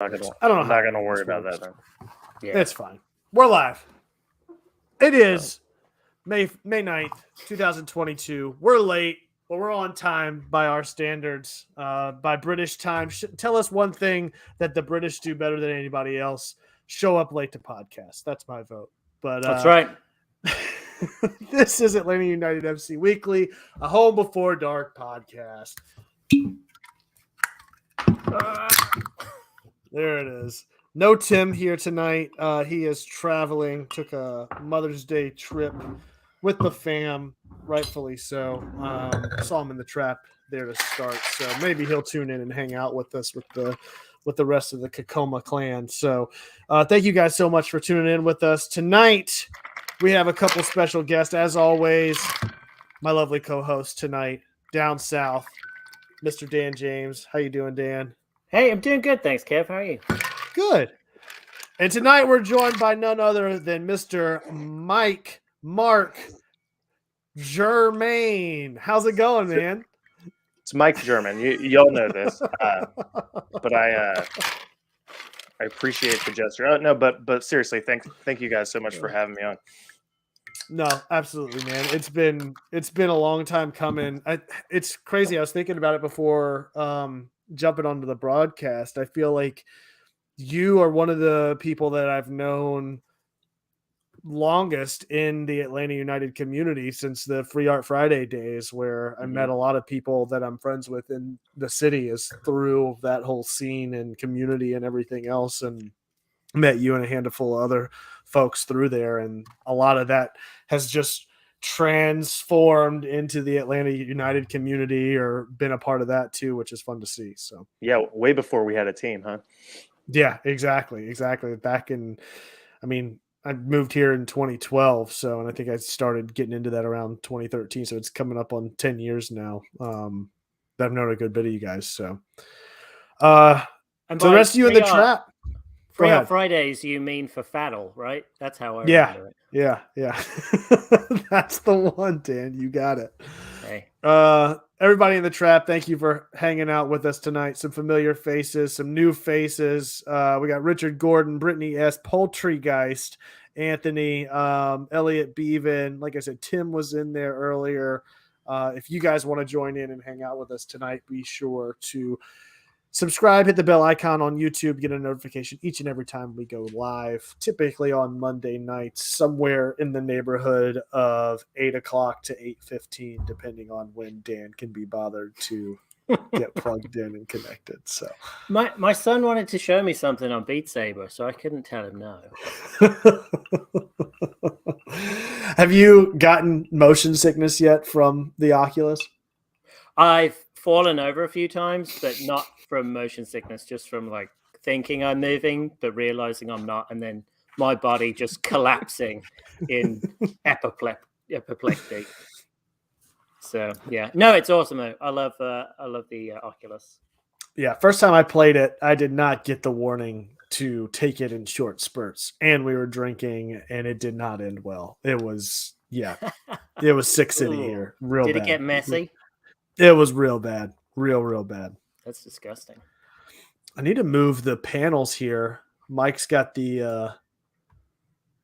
I don't know. I'm not gonna worry about that then. Yeah, it's fine. We're live. It is May 9th, 2022. We're late, but we're on time by our standards. By British time, tell us one thing that the British do better than anybody else: show up late to podcast. That's my vote. But that's right. This is Atlanta United FC Weekly, a home before dark podcast. There it is. No Tim here tonight. He is traveling. Took a Mother's Day trip with the fam, rightfully so. Saw him in the trap there to start, so maybe he'll tune in and hang out with us with the rest of the Kakoma clan. So, thank you guys so much for tuning in with us tonight. We have a couple special guests, as always. My lovely co-host tonight, down south, Mr. Dan James. How you doing, Dan? Hey, I'm doing good, thanks, Kev. How are you? Good. And tonight we're joined by none other than Mr. Mark Germain. How's it going, man? It's Mike German. Y'all know this, but I appreciate the gesture. No, but seriously, thank you guys so much for having me on. No, absolutely, man. It's been a long time coming. It's crazy. I was thinking about it before jumping onto the broadcast. I feel like you are one of the people that I've known longest in the Atlanta United community since the Free Art Friday days, where I met a lot of people that I'm friends with in the city is through that whole scene and community and everything else. And met you and a handful of other folks through there. And a lot of that has just transformed into the Atlanta United community or been a part of that too, which is fun to see. So yeah, way before we had a team, huh? Yeah, exactly. Back in, I moved here in 2012. So, and I think I started getting into that around 2013. So it's coming up on 10 years now. That I've known a good bit of you guys. So, and so the rest of you in the trap. Free Art Fridays, you mean for Faddle, right? That's how I remember it. Yeah. That's the one, Dan. You got it. Hey. Everybody in the trap, thank you for hanging out with us tonight. Some familiar faces, some new faces. We got Richard Gordon, Brittany S., Poultrygeist, Anthony, Elliot Beaven. Like I said, Tim was in there earlier. If you guys want to join in and hang out with us tonight, be sure to subscribe, hit the bell icon on YouTube, get a notification each and every time we go live, typically on Monday nights, somewhere in the neighborhood of 8 o'clock to 8:15, depending on when Dan can be bothered to get plugged in and connected. So my son wanted to show me something on Beat Saber, so I couldn't tell him no. Have you gotten motion sickness yet from the Oculus? I've fallen over a few times, but not from motion sickness, just from like thinking I'm moving, but realizing I'm not, and then my body just collapsing in apoplectic. So yeah, no, it's awesome though. I love the Oculus. Yeah, first time I played it, I did not get the warning to take it in short spurts, and we were drinking, and it did not end well. It was Sick City here, real bad. Did it get messy? It was real bad, real bad. That's disgusting. I need to move the panels here. Mike's got the.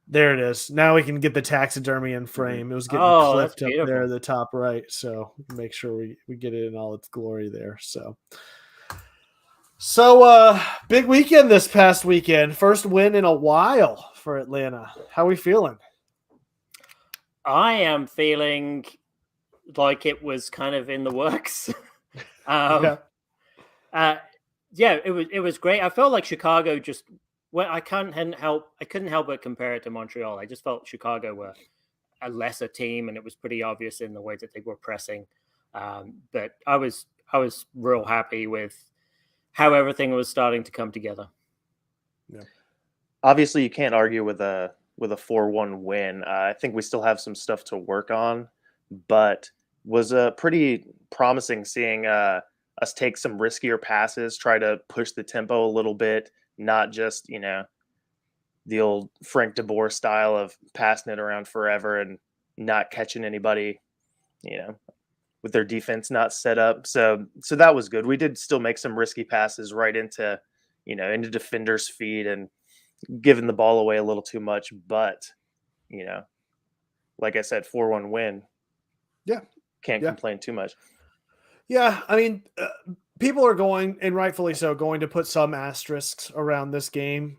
There it is. Now we can get the taxidermy in frame. It was getting clipped up there at the top right, so make sure we get it in all its glory there. So big weekend this past weekend. First win in a while for Atlanta. How are we feeling? I am feeling like it was kind of in the works. It was great. I felt like Chicago just I couldn't help but compare it to Montreal. I just felt Chicago were a lesser team, and it was pretty obvious in the way that they were pressing. But I was real happy with how everything was starting to come together. Yeah. Obviously, you can't argue with a 4-1 win. I think we still have some stuff to work on, but was pretty promising seeing us take some riskier passes, try to push the tempo a little bit, not just, the old Frank DeBoer style of passing it around forever and not catching anybody, with their defense not set up. So that was good. We did still make some risky passes right into, into defenders' feet and giving the ball away a little too much. But, like I said, 4-1 win. Yeah. Can't complain too much. Yeah. I mean, people are going, and rightfully so, going to put some asterisks around this game.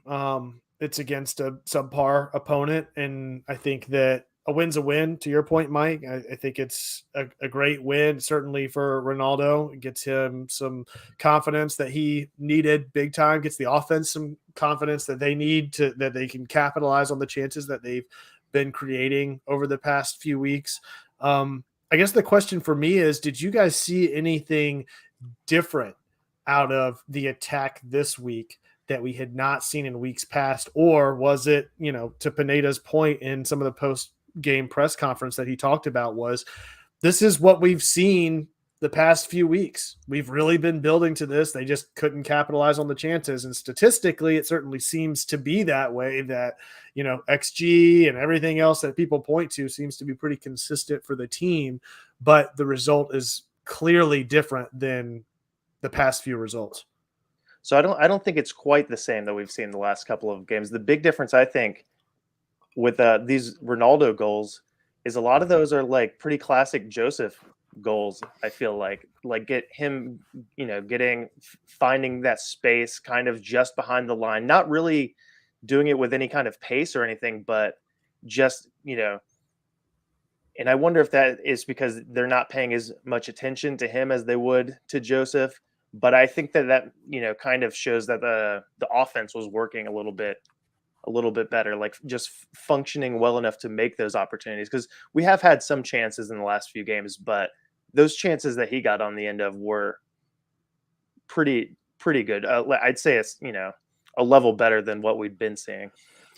It's against a subpar opponent. And I think that a win's a win, to your point, Mike. I think it's a great win, certainly for Ronaldo. It gets him some confidence that he needed big time, gets the offense some confidence that they need that they can capitalize on the chances that they've been creating over the past few weeks. I guess the question for me is, did you guys see anything different out of the attack this week that we had not seen in weeks past? Or was it, to Pineda's point in some of the post-game press conference that he talked about, was this is what we've seen the past few weeks. We've really been building to this. They just couldn't capitalize on the chances. And statistically, it certainly seems to be that way, that, XG and everything else that people point to seems to be pretty consistent for the team. But the result is clearly different than the past few results. So I don't think it's quite the same that we've seen the last couple of games. The big difference, I think, with these Ronaldo goals is a lot of those are like pretty classic Joseph goals. I feel like get him, finding that space kind of just behind the line, not really doing it with any kind of pace or anything, but just, and I wonder if that is because they're not paying as much attention to him as they would to Joseph. But I think that kind of shows that the offense was working a little bit better, like just functioning well enough to make those opportunities. Because we have had some chances in the last few games, but those chances that he got on the end of were pretty good. I'd say it's a level better than what we've been seeing.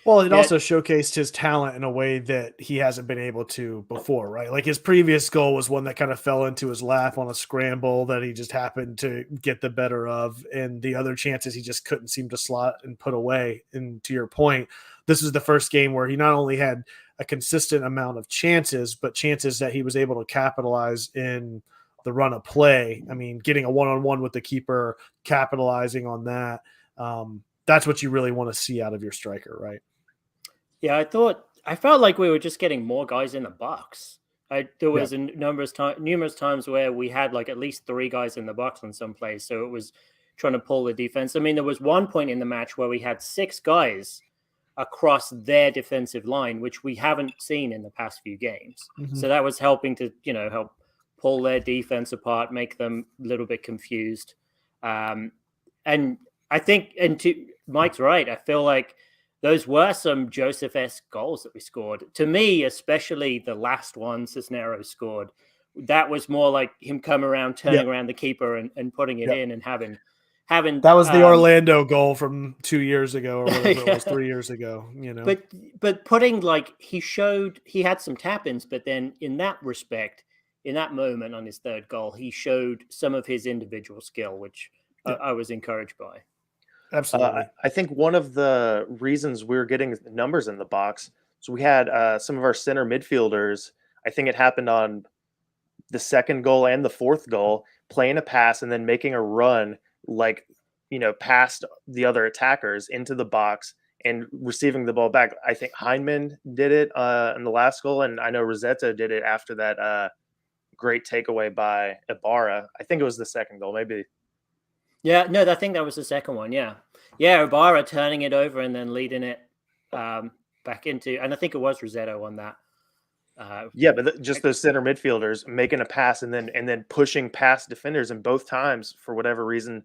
Well, it also showcased his talent in a way that he hasn't been able to before, right? Like his previous goal was one that kind of fell into his lap on a scramble that he just happened to get the better of. And the other chances he just couldn't seem to slot and put away. And to your point, this is the first game where he not only had a consistent amount of chances, but chances that he was able to capitalize in the run of play. I mean, getting a one-on-one with the keeper, capitalizing on that. That's what you really want to see out of your striker, right? Yeah, I felt like we were just getting more guys in the box. There was numerous times where we had like at least 3 guys in the box on some plays, so it was trying to pull the defense. I mean, there was one point in the match where we had 6 guys across their defensive line, which we haven't seen in the past few games. Mm-hmm. So that was helping to help pull their defense apart, make them a little bit confused. And I think, and to Mike's right, I feel like those were some Joseph-esque goals that we scored. To me, especially the last one Cisneros scored, that was more like him come around, turning around the keeper and putting it in and having. That was the Orlando goal from 2 years ago or whatever it was, 3 years ago. But putting he had some tap-ins, but then in that respect, in that moment on his third goal, he showed some of his individual skill, which I was encouraged by. Absolutely. I think one of the reasons we were getting numbers in the box, so we had some of our center midfielders, I think it happened on the second goal and the fourth goal, playing a pass and then making a run past the other attackers into the box and receiving the ball back. I think Heinemann did it in the last goal, and I know Rosetta did it after that great takeaway by Ibarra. I think it was the second goal, maybe. Yeah, no, I think that was the second one. Yeah, Ibarra turning it over and then leading it back into, and I think it was Rossetto on that. But just those center midfielders making a pass and then pushing past defenders, and both times for whatever reason,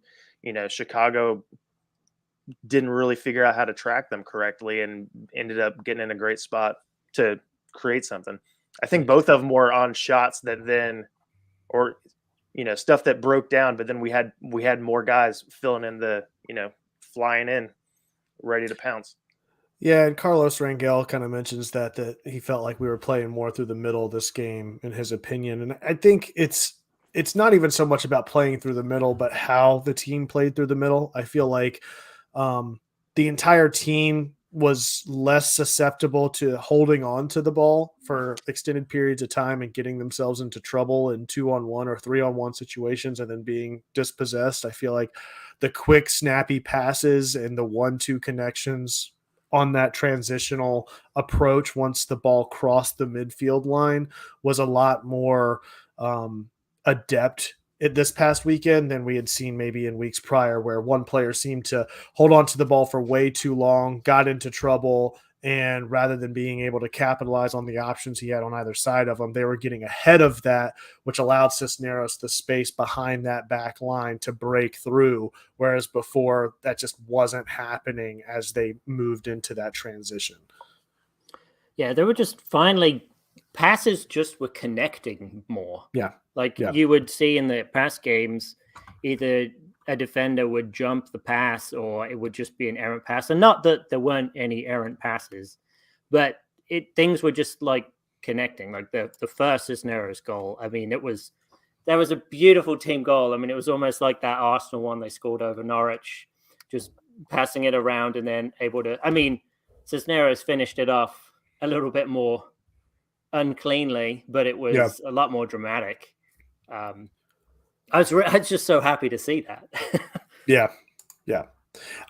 Chicago didn't really figure out how to track them correctly and ended up getting in a great spot to create something. I think both of them were on shots that then, or stuff that broke down, but then we had more guys filling in the, flying in, ready to pounce. Yeah, and Carlos Rangel kind of mentions that he felt like we were playing more through the middle of this game, in his opinion. And I think it's not even so much about playing through the middle, but how the team played through the middle. I feel like the entire team was less susceptible to holding on to the ball for extended periods of time and getting themselves into trouble in 2-on-1 or 3-on-1 situations and then being dispossessed. I feel like the quick, snappy passes and the 1-2 connections on that transitional approach once the ball crossed the midfield line was a lot more adept this past weekend than we had seen maybe in weeks prior, where one player seemed to hold on to the ball for way too long, got into trouble, and rather than being able to capitalize on the options he had on either side of him, they were getting ahead of that, which allowed Cisneros the space behind that back line to break through, whereas before that just wasn't happening as they moved into that transition. Yeah, they were just finally passes just were connecting more. Yeah. Like you would see in the past games, either a defender would jump the pass or it would just be an errant pass. And not that there weren't any errant passes, but things were just like connecting. Like the first Cisneros goal. I mean, that was a beautiful team goal. I mean, it was almost like that Arsenal one they scored over Norwich, just passing it around and then able to. I mean, Cisneros finished it off a little bit more uncleanly, but it was a lot more dramatic. I was just so happy to see that. Yeah.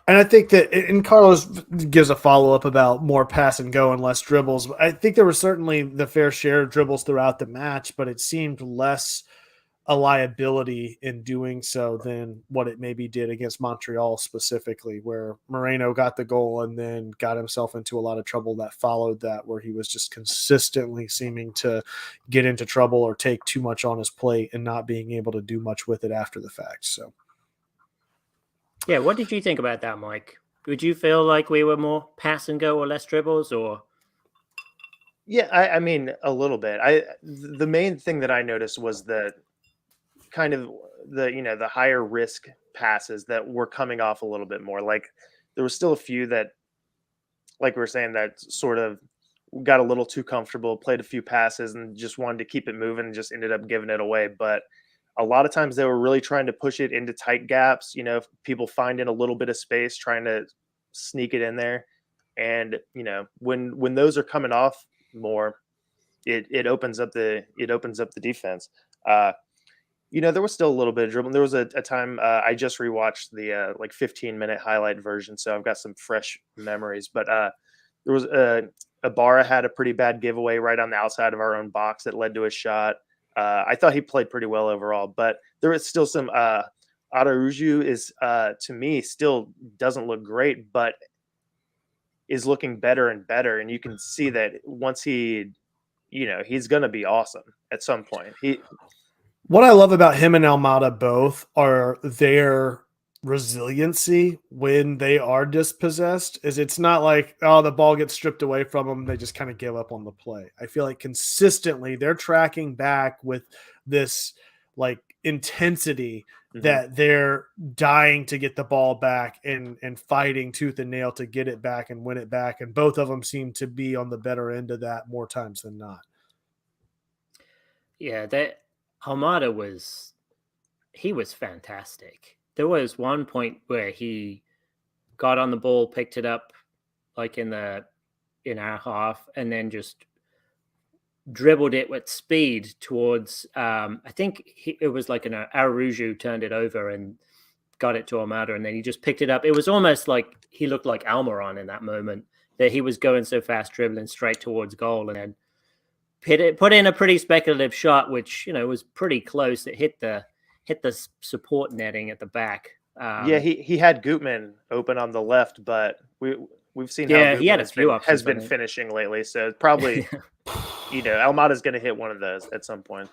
And I think that, and Carlos gives a follow-up about more pass and go and less dribbles. I think there was certainly the fair share of dribbles throughout the match, but it seemed less a liability in doing so than what it maybe did against Montreal specifically, where Moreno got the goal and then got himself into a lot of trouble that followed that, where he was just consistently seeming to get into trouble or take too much on his plate and not being able to do much with it after the fact. So, yeah, what did you think about that, Mike? Would you feel like we were more pass and go or less dribbles, or? Yeah, I mean, a little bit. The main thing that I noticed was that kind of the higher risk passes that were coming off a little bit more. Like there was still a few that, like we were saying, that sort of got a little too comfortable, played a few passes and just wanted to keep it moving and just ended up giving it away. But a lot of times they were really trying to push it into tight gaps, people finding a little bit of space, trying to sneak it in there. And, when those are coming off more, it opens up the defense. There was still a little bit of dribbling. There was a time I just rewatched the 15-minute highlight version, so I've got some fresh memories. But there was Ibarra had a pretty bad giveaway right on the outside of our own box that led to a shot. I thought he played pretty well overall, but there was still some. Araujo is to me still doesn't look great, but is looking better and better, and you can see that once he's going to be awesome at some point. What I love about him and Almada both are their resiliency when they are dispossessed. Is it's not like, oh, the ball gets stripped away from them, they just kind of give up on the play. I feel like consistently they're tracking back with this like intensity that they're dying to get the ball back and fighting tooth and nail to get it back and win it back. And both of them seem to be on the better end of that more times than not. Yeah, Almada was fantastic. There was one point where he got on the ball, picked it up like in our half, and then just dribbled it with speed towards I think it was like an Araujo turned it over and got it to Almada, and then he just picked it up. It was almost like he looked like Almiron in that moment, that he was going so fast, dribbling straight towards goal, and then put in a pretty speculative shot, which was pretty close. It hit the support netting at the back. Yeah, he had Gutman open on the left, but we've seen how he had a few options, has been finishing lately. So probably Almada's going to hit one of those at some point.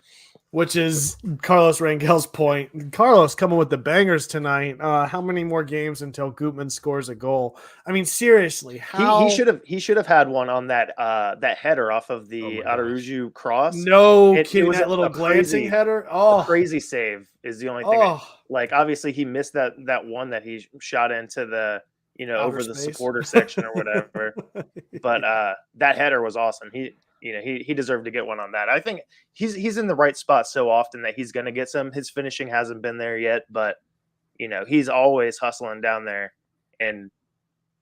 Which is Carlos Rangel's point. Carlos coming with the bangers tonight. How many more games until Gutman scores a goal? I mean, seriously, he should have had one on that header off of the Araujo cross. No kidding, that little glancing header. Oh, crazy save is the only thing. Like obviously he missed that one that he shot into the over the supporter section or whatever. But that header was awesome. He deserved to get one on that. I think he's in the right spot so often that he's going to get some. His finishing hasn't been there yet, but he's always hustling down there and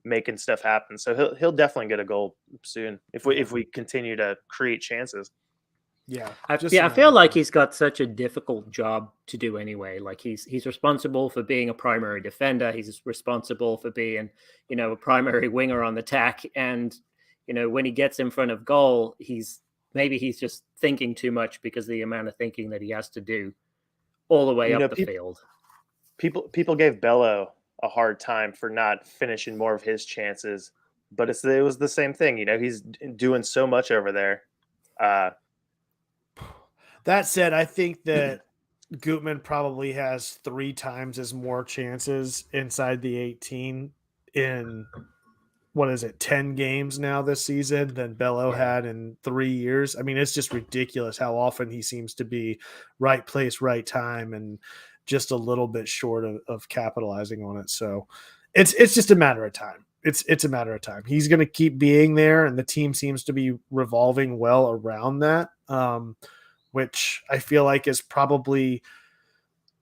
making stuff happen. So he'll definitely get a goal soon if we continue to create chances. Yeah, I feel like he's got such a difficult job to do anyway. Like he's responsible for being a primary defender. He's responsible for being, a primary winger on the attack. And, when he gets in front of goal, he's just thinking too much because of the amount of thinking that he has to do all the way up the field. People gave Bello a hard time for not finishing more of his chances, but it was the same thing. He's doing so much over there. That said, I think that Gutman probably has 3 times as more chances inside the 18 in 10 games now this season than Bello had in 3 years. I mean, it's just ridiculous how often he seems to be right place, right time, and just a little bit short of capitalizing on it. So it's just a matter of time. It's a matter of time. He's going to keep being there, and the team seems to be revolving well around that, which I feel like is probably,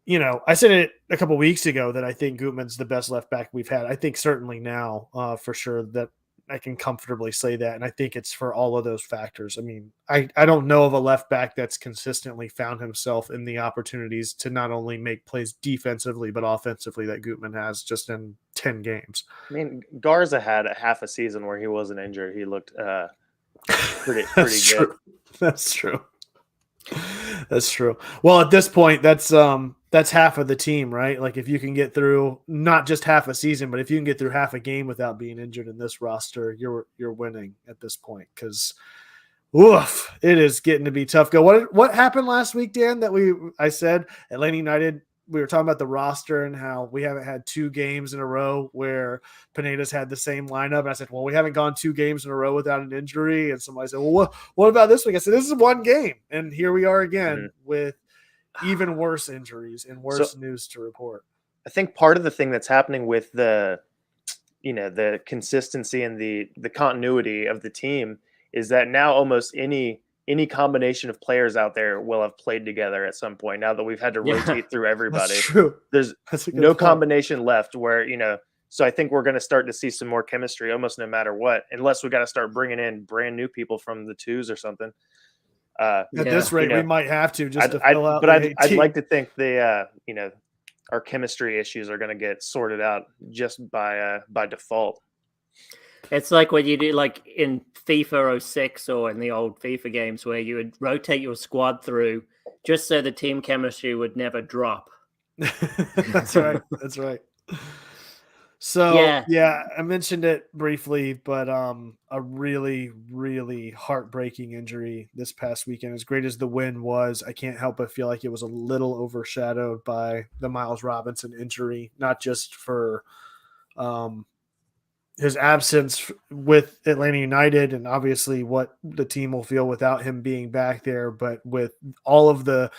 I said it a couple weeks ago that I think Gutman's the best left back we've had. I think certainly now for sure that I can comfortably say that. And I think it's for all of those factors. I mean, I don't know of a left back that's consistently found himself in the opportunities to not only make plays defensively, but offensively that Gutman has just in 10 games. I mean, Garza had a half a season where he wasn't injured. He looked pretty good. True. That's true. That's true. Well, at this point, that's half of the team, right? Like if you can get through not just half a season, but if you can get through half a game without being injured in this roster, you're winning at this point. Because, it is getting to be tough. What happened last week, Dan? I said Atlanta United. We were talking about the roster and how we haven't had 2 games in a row where Pineda's had the same lineup. And I said, well, we haven't gone 2 games in a row without an injury. And somebody said, well, what about this week? I said, this is 1 game. And here we are again with even worse injuries and worse news to report. I think part of the thing that's happening with the consistency and the continuity of the team is that now almost any combination of players out there will have played together at some point. Now that we've had to rotate through everybody, that's true. There's no combination left where, so I think we're going to start to see some more chemistry almost no matter what, unless we got to start bringing in brand new people from the twos or something. At this rate, we might have to to fill out. But I'd like to think our chemistry issues are going to get sorted out just by default. It's like when you do like in FIFA 06 or in the old FIFA games where you would rotate your squad through just so the team chemistry would never drop. That's right. That's right. So yeah, I mentioned it briefly, but a really, really heartbreaking injury this past weekend. As great as the win was, I can't help but feel like it was a little overshadowed by the Miles Robinson injury, not just for his absence with Atlanta United and obviously what the team will feel without him being back there, but with all of the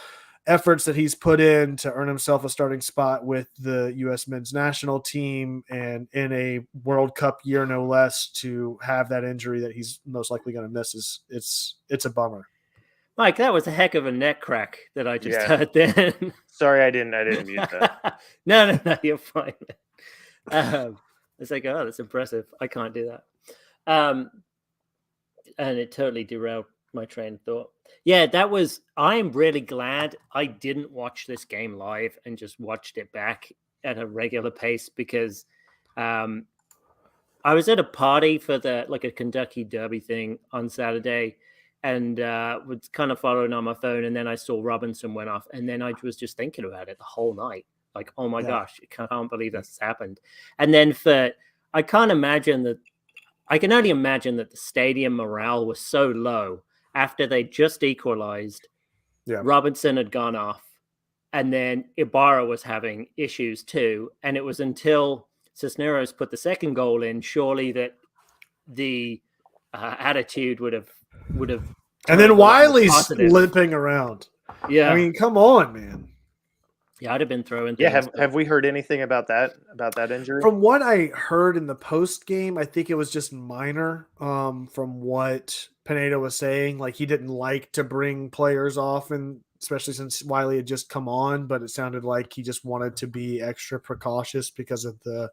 efforts that he's put in to earn himself a starting spot with the U.S. men's national team and in a World Cup year, no less, to have that injury that he's most likely going to miss it's a bummer. Mike, that was a heck of a neck crack that I just heard then. Sorry, I didn't mute that. No, you're fine. It's like, oh, that's impressive. I can't do that. And it totally derailed my train of thought. Yeah, I am really glad I didn't watch this game live and just watched it back at a regular pace because I was at a party for a Kentucky Derby thing on Saturday and was kind of following on my phone. And then I saw Robinson went off and then I was just thinking about it the whole night. Like, oh my gosh, I can't believe this happened. And then I can only imagine that the stadium morale was so low after they just equalized. Yeah. Robinson had gone off, and then Ibarra was having issues too. And it was until Cisneros put the second goal in, surely that the attitude would have. And then Wiley's limping around. Yeah, I mean, come on, man. Yeah, I'd have been throwing. Yeah, have we heard anything about that injury? From what I heard in the post game, I think it was just minor. From what Pineda was saying, like he didn't like to bring players off, and especially since Wiley had just come on, but it sounded like he just wanted to be extra precautious because of the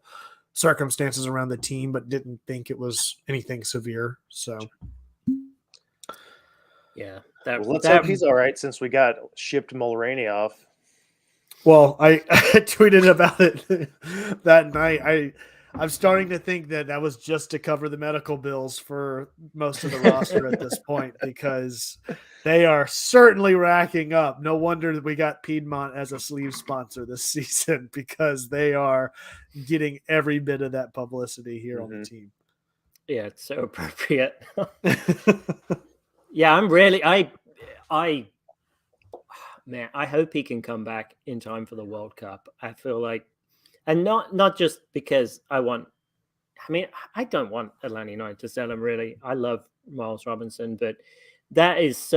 circumstances around the team, but didn't think it was anything severe. So, yeah. Well, let's hope he's all right since we got shipped Mulroney off. Well, I tweeted about it that night. I'm starting to think that was just to cover the medical bills for most of the roster at this point, because they are certainly racking up. No wonder that we got Piedmont as a sleeve sponsor this season, because they are getting every bit of that publicity here on the team. Yeah, it's so appropriate. Yeah, I'm really man, I hope he can come back in time for the World Cup. I feel like, and not just because I don't want Atlanta United to sell him, really. I love Miles Robinson, but that is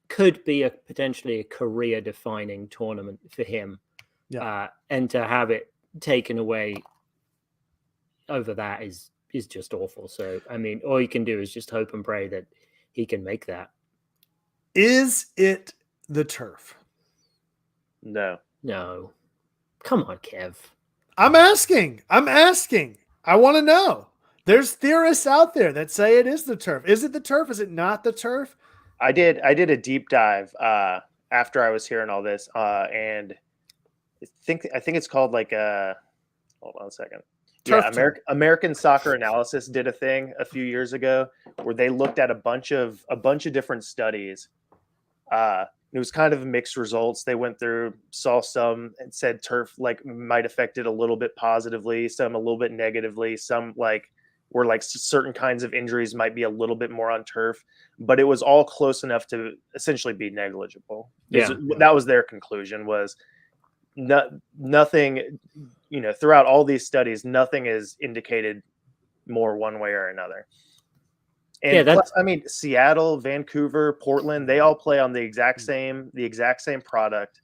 could be potentially a career defining tournament for him. Yeah. And to have it taken away over that is just awful. So, I mean, all you can do is just hope and pray that he can make that. Is it the turf? No. Come on, Kev. I'm asking. I want to know. There's theorists out there that say it is the turf. Is it the turf? Is it not the turf? I did a deep dive after I was hearing all this, and I think it's called like hold on a second. American Soccer Analysis did a thing a few years ago where they looked at a bunch of different studies. It was kind of mixed results. They went through, saw some and said turf like might affect it a little bit positively, some a little bit negatively, some where certain kinds of injuries might be a little bit more on turf, but it was all close enough to essentially be negligible. Yeah. That was their conclusion, was nothing, throughout all these studies, nothing is indicated more one way or another. And plus, I mean, Seattle, Vancouver, Portland, they all play on the exact same product.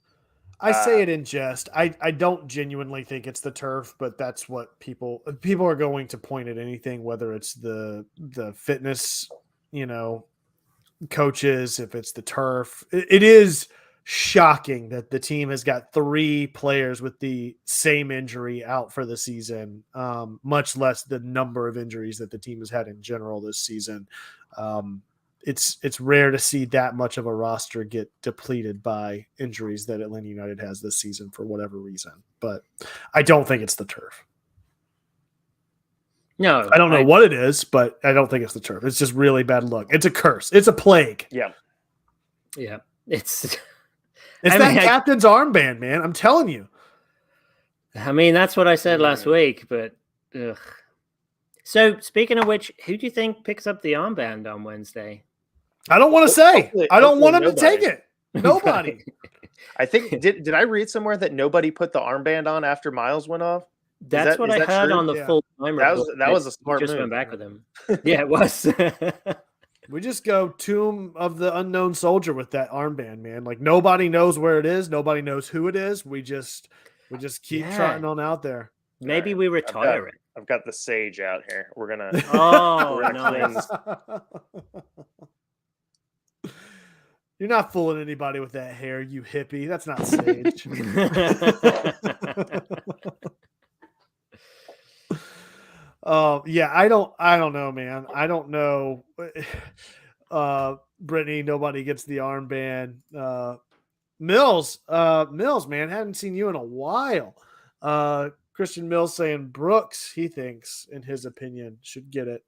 I say it in jest. I don't genuinely think it's the turf, but that's what people are going to point at anything, whether it's the fitness, coaches, if it's the turf. It is shocking that the team has got 3 players with the same injury out for the season, much less the number of injuries that the team has had in general this season. It's rare to see that much of a roster get depleted by injuries that Atlanta United has this season for whatever reason. But I don't think it's the turf. No, I don't know what it is, but I don't think it's the turf. It's just really bad luck. It's a curse. It's a plague. Yeah. It's captain's armband, man. I'm telling you. I mean, that's what I said last week, but ugh. So, speaking of which, who do you think picks up the armband on Wednesday? I don't want to say. I don't want him to take it. Nobody. I think did I read somewhere that nobody put the armband on after Miles went off? That's what I heard on the full time report. That was a smart move. Just went back with him. Yeah, it was. We just go Tomb of the Unknown Soldier with that armband, man. Like, nobody knows where it is. Nobody knows who it is. We just keep trotting on out there. Maybe we retire it. I've got the sage out here. We're gonna. Oh, nice. You're not fooling anybody with that hair, you hippie. That's not sage. Yeah, I don't know, man. I don't know. Brittany, nobody gets the armband. Mills, man, hadn't seen you in a while. Christian Mills saying Brooks, he thinks, in his opinion, should get it.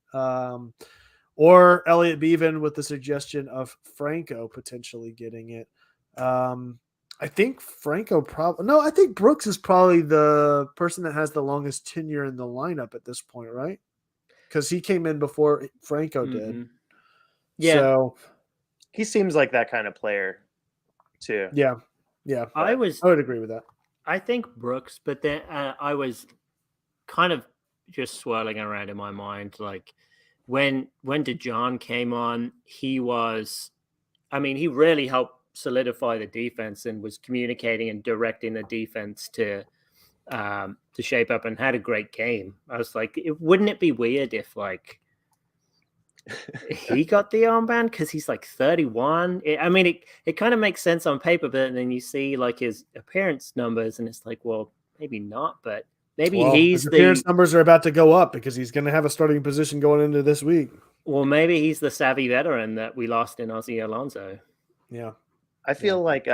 Or Elliot Beaven with the suggestion of Franco potentially getting it. I think I think Brooks is probably the person that has the longest tenure in the lineup at this point, right? Because he came in before Franco did. Yeah. So he seems like that kind of player too. Yeah. I would agree with that. I think Brooks, but then I was kind of just swirling around in my mind, like when DeJohn came on, he really helped solidify the defense and was communicating and directing the defense to shape up and had a great game. I was like, wouldn't it be weird if he got the armband because he's 31? It kind of makes sense on paper, but then you see his appearance numbers and it's like, well, maybe not, but Maybe Well, he's his appearance the numbers are about to go up because he's going to have a starting position going into this week. well, maybe he's the savvy veteran that we lost in Ozzy Alonso. Yeah. I feel like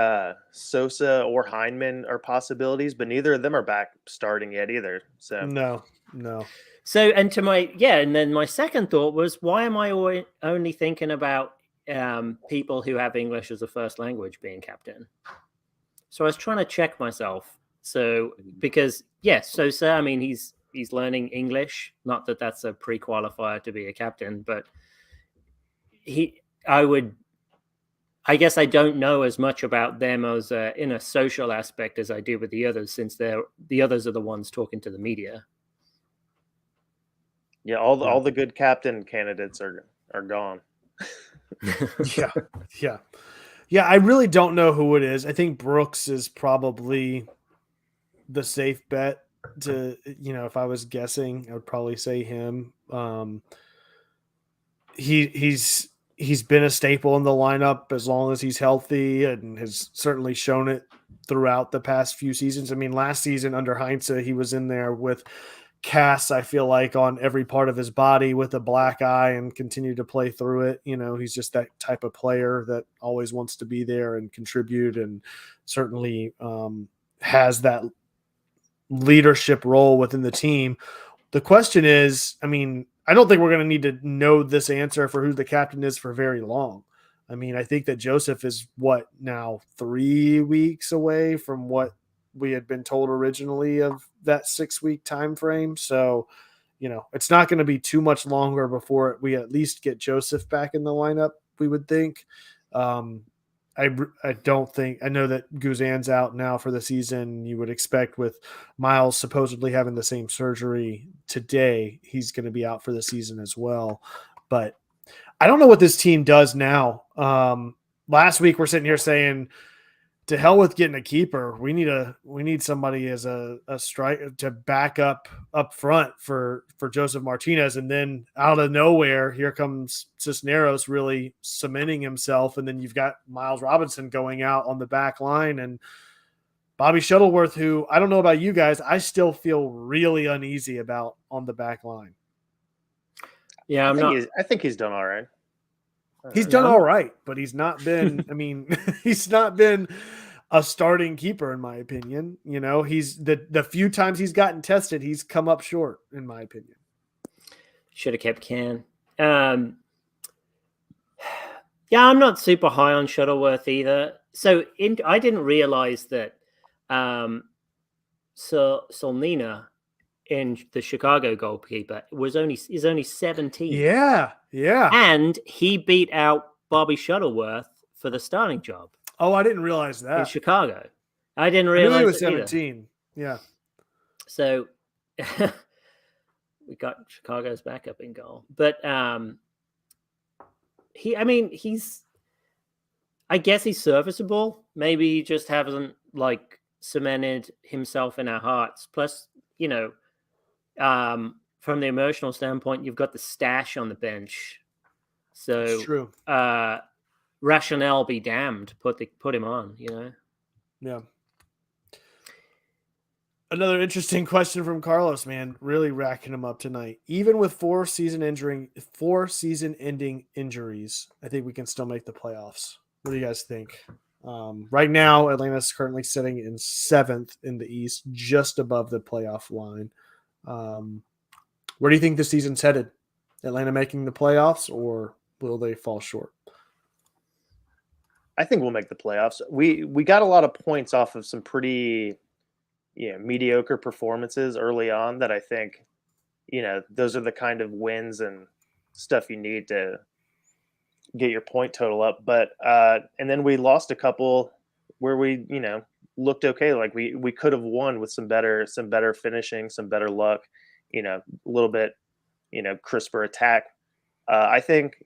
Sosa or Heineman are possibilities, but neither of them are back starting yet either. So No. So, and then my second thought was, why am I only thinking about people who have English as a first language being captain? So I was trying to check myself. So because yes, Sosa, I mean, he's learning English. Not that that's a pre-qualifier to be a captain, but I guess I don't know as much about them as in a social aspect as I do with the others, since the others are the ones talking to the media. yeah, all the good captain candidates are gone. Yeah. I really don't know who it is. I think Brooks is probably the safe bet to, if I was guessing, I would probably say him. He's been a staple in the lineup as long as he's healthy and has certainly shown it throughout the past few seasons. I mean, last season under Heinze, he was in there with casts, I feel like, on every part of his body with a black eye and continue to play through it. He's just that type of player that always wants to be there and contribute, and certainly has that leadership role within the team. The question is, I mean, I don't think we're going to need to know this answer for who the captain is for very long. I mean, I think that Joseph is now 3 weeks away from what we had been told originally of that 6-week time frame. So, it's not going to be too much longer before we at least get Joseph back in the lineup, we would think. I don't think, I know that Guzan's out now for the season. You would expect, with Miles supposedly having the same surgery today, he's going to be out for the season as well. But I don't know what this team does now. Last week we're sitting here saying, to hell with getting a keeper. We need somebody as a strike to back up front for Joseph Martinez. And then out of nowhere, here comes Cisneros really cementing himself. And then you've got Miles Robinson going out on the back line, and Bobby Shuttleworth, who, I don't know about you guys, I still feel really uneasy about on the back line. Yeah, I think he's done all right. He's done all right, but he's not been, I mean, he's not been a starting keeper, in my opinion. He's the few times he's gotten tested, he's come up short, in my opinion. Should have kept Can. Yeah, I'm not super high on Shuttleworth either. So I didn't realize that Solnina, in the Chicago goalkeeper, is only 17. Yeah. And he beat out Bobby Shuttleworth for the starting job. Oh, I didn't realize that. In Chicago. I didn't realize he was 17. Yeah. So we got Chicago's backup in goal. But I guess he's serviceable. Maybe he just hasn't cemented himself in our hearts. Plus, from the emotional standpoint, you've got the stash on the bench. So that's true. Rationale be damned. Put him on, Yeah. Another interesting question from Carlos, man. Really racking him up tonight. Even with 4 season-ending injuries, I think we can still make the playoffs. What do you guys think? Right now, Atlanta's currently sitting in 7th in the East, just above the playoff line. Where do you think the season's headed? Atlanta making the playoffs, or will they fall short? I think we'll make the playoffs. We got a lot of points off of some pretty mediocre performances early on that I think, those are the kind of wins and stuff you need to get your point total up. But and then we lost a couple where we, looked okay. Like we could have won with some better finishing, some better luck, a little bit, crisper attack. I think,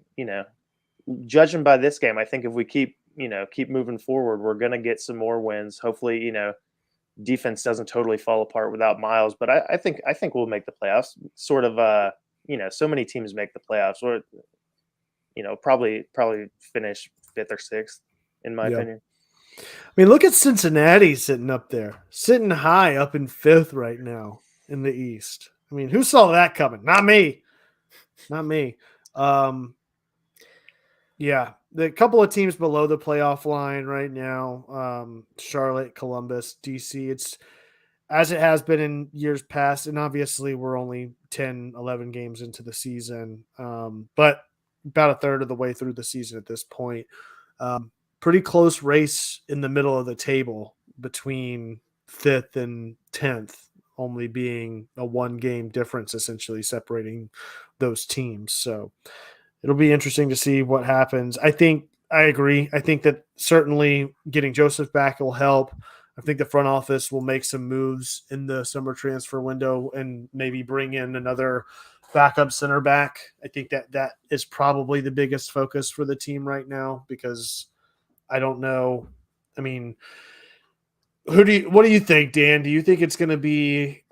judging by this game, I think if we keep moving forward, we're going to get some more wins. Hopefully, defense doesn't totally fall apart without Miles, but I think we'll make the playoffs. Sort of, so many teams make the playoffs, or probably finish 5th or 6th, in my opinion. I mean, look at Cincinnati sitting up there, sitting high up in 5th right now. in the East. I mean, who saw that coming? Not me. Not me. Yeah, the couple of teams below the playoff line right now, Charlotte, Columbus, DC, it's as it has been in years past, and obviously we're only 10, 11 games into the season, but about a third of the way through the season at this point. Pretty close race in the middle of the table between 5th and 10th, only being a 1-game difference essentially separating those teams. So it'll be interesting to see what happens. I agree. I think that certainly getting Joseph back will help. I think the front office will make some moves in the summer transfer window and maybe bring in another backup center back. I think that is probably the biggest focus for the team right now, because I don't know. I mean, what do you think, Dan? Do you think it's going to be?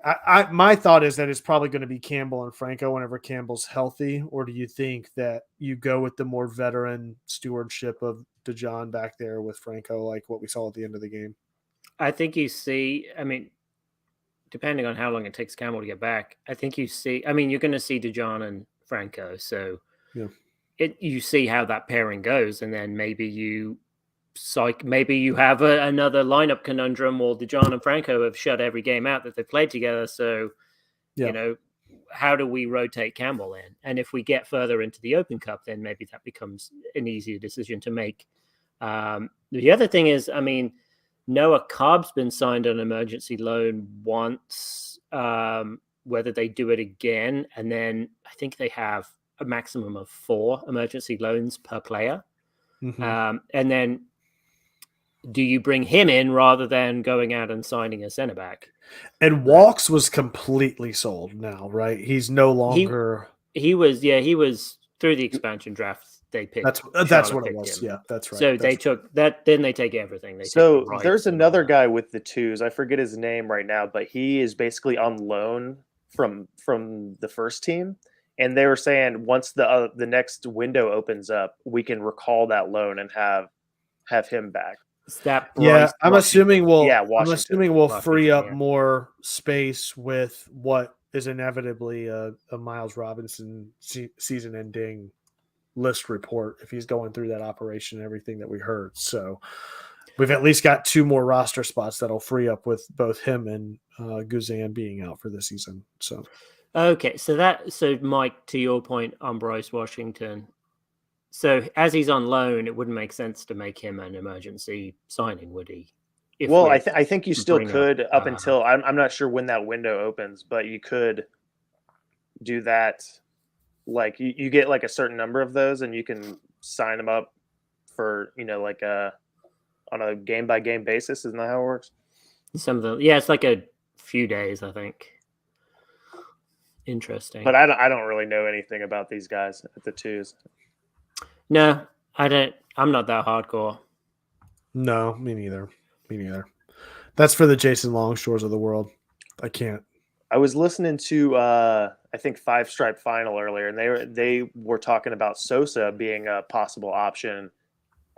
My thought is that it's probably going to be Campbell and Franco whenever Campbell's healthy, or do you think that you go with the more veteran stewardship of DeJohn back there with Franco, like what we saw at the end of the game? I think you see. I mean, depending on how long it takes Campbell to get back, I think you see. I mean, you're going to see DeJohn and Franco, so yeah. You see how that pairing goes, and then maybe you have another lineup conundrum, or DeJohn and Franco have shut every game out that they've played together. So, how do we rotate Campbell in? And if we get further into the Open Cup, then maybe that becomes an easier decision to make. The other thing is, I mean, Noah Cobb's been signed on an emergency loan once. Whether they do it again, and then I think they have a maximum of 4 emergency loans per player. Mm-hmm. And then do you bring him in rather than going out and signing a center back? And Walks was completely sold now, right? He's no longer. He was through the expansion draft. They picked. That's what it was. Yeah, that's right. So they took that. Then they take everything. There's another guy with the twos. I forget his name right now, but he is basically on loan from the first team. And they were saying once the next window opens up, we can recall that loan and have him back. I'm assuming we'll free up yeah. more space with what is inevitably a Miles Robinson season-ending list report if he's going through that operation and everything that we heard. So we've at least got 2 more roster spots that'll free up with both him and Guzan being out for the season. So. Okay, so Mike, to your point on Bryce Washington, so as he's on loan, it wouldn't make sense to make him an emergency signing, would he? I think you still could up until I'm not sure when that window opens, but you could do that. Like you get like a certain number of those, and you can sign them up for like on a game by game basis. Isn't that how it works? It's like a few days, I think. Interesting. But I don't really know anything about these guys at the twos. No, I don't. I'm not that hardcore. No, me neither. That's for the Jason Longshores of the world. I can't. I was listening to I think Five Stripe Final earlier, and they were talking about Sosa being a possible option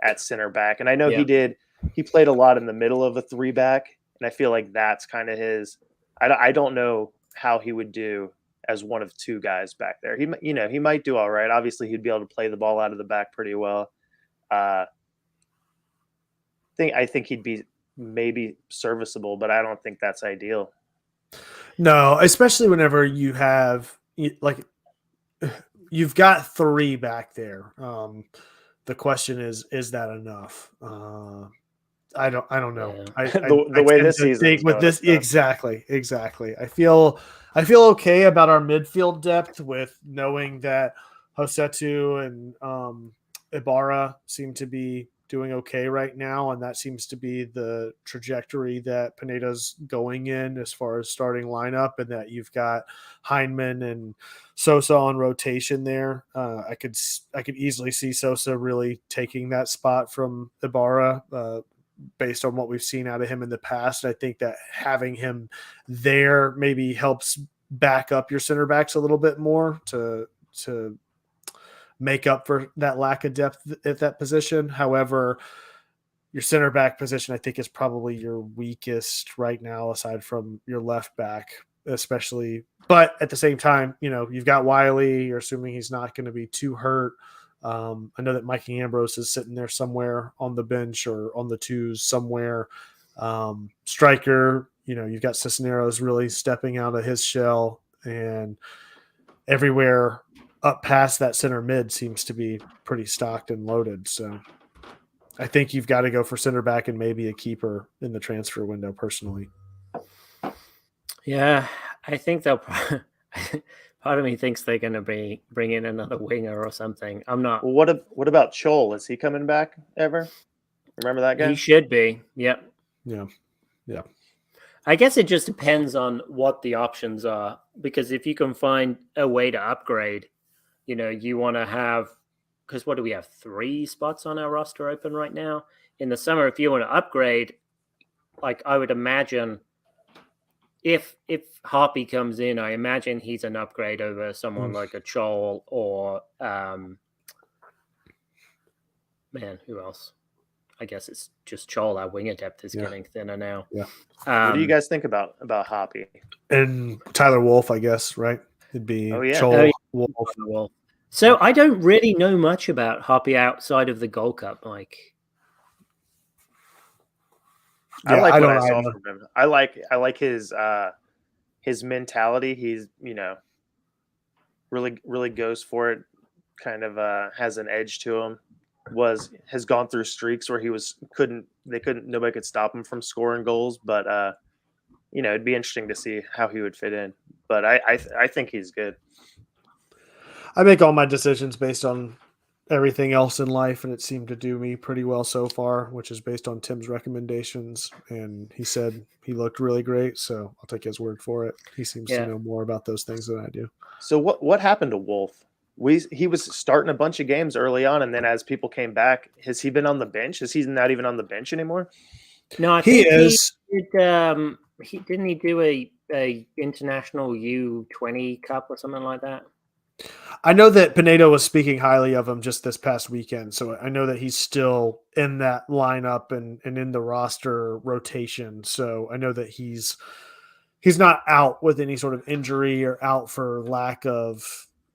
at center back. And I know he played a lot in the middle of a 3-back, and I feel like that's kind of his. I don't know how he would do as one of 2 guys back there. He might do all right. Obviously, he'd be able to play the ball out of the back pretty well. I think he'd be maybe serviceable, but I don't think that's ideal. No, especially whenever you have you've got 3 back there. The question is that enough? I don't know. Yeah. The way this season with this exactly. I feel okay about our midfield depth with knowing that Josetu and Ibarra seem to be doing okay right now, and that seems to be the trajectory that Pineda's going in as far as starting lineup, and that you've got Heinemann and Sosa on rotation there. I could easily see Sosa really taking that spot from Ibarra based on what we've seen out of him in the past. I think that having him there maybe helps back up your center backs a little bit more to make up for that lack of depth at that position. However, your center back position, I think, is probably your weakest right now, aside from your left back especially. But at the same time, you've got Wiley. You're assuming he's not going to be too hurt. I know that Mikey Ambrose is sitting there somewhere on the bench or on the twos somewhere. Striker, you've got Cisneros really stepping out of his shell, and everywhere up past that center mid seems to be pretty stocked and loaded. So I think you've got to go for center back and maybe a keeper in the transfer window personally. Yeah, I think they'll part of me thinks they're going to bring in another winger or something. I'm not. Well, what about Chol? Is he coming back ever? Remember that guy? He should be. Yep. Yeah. I guess it just depends on what the options are, because if you can find a way to upgrade, you want to have, because what do we have? 3 spots on our roster open right now. In the summer, if you want to upgrade, like I would imagine, if Harpy comes in, I imagine he's an upgrade over someone like a Chol or who else? I guess it's just Chol. Our winger depth is getting thinner now. Yeah. What do you guys think about Hoppy? And Tyler Wolf, I guess, right? It'd be Chol, Wolf. So I don't really know much about Hoppy outside of the Gold Cup. Like, I like what I saw from him. I like his mentality. He's really goes for it. Kind of has an edge to him. Has gone through streaks where nobody could stop him from scoring goals. But it'd be interesting to see how he would fit in. But I think he's good. I make all my decisions based on everything else in life, and it seemed to do me pretty well so far, which is based on Tim's recommendations. And he said he looked really great, so I'll take his word for it. He seems to know more about those things than I do. So what happened to Wolf? He was starting a bunch of games early on, and then as people came back, has he been on the bench? Is he not even on the bench anymore? No, I think he is. Didn't he do a international U20 Cup or something like that? I know that Pinedo was speaking highly of him just this past weekend, so I know that he's still in that lineup and in the roster rotation. So I know that he's not out with any sort of injury or out for lack of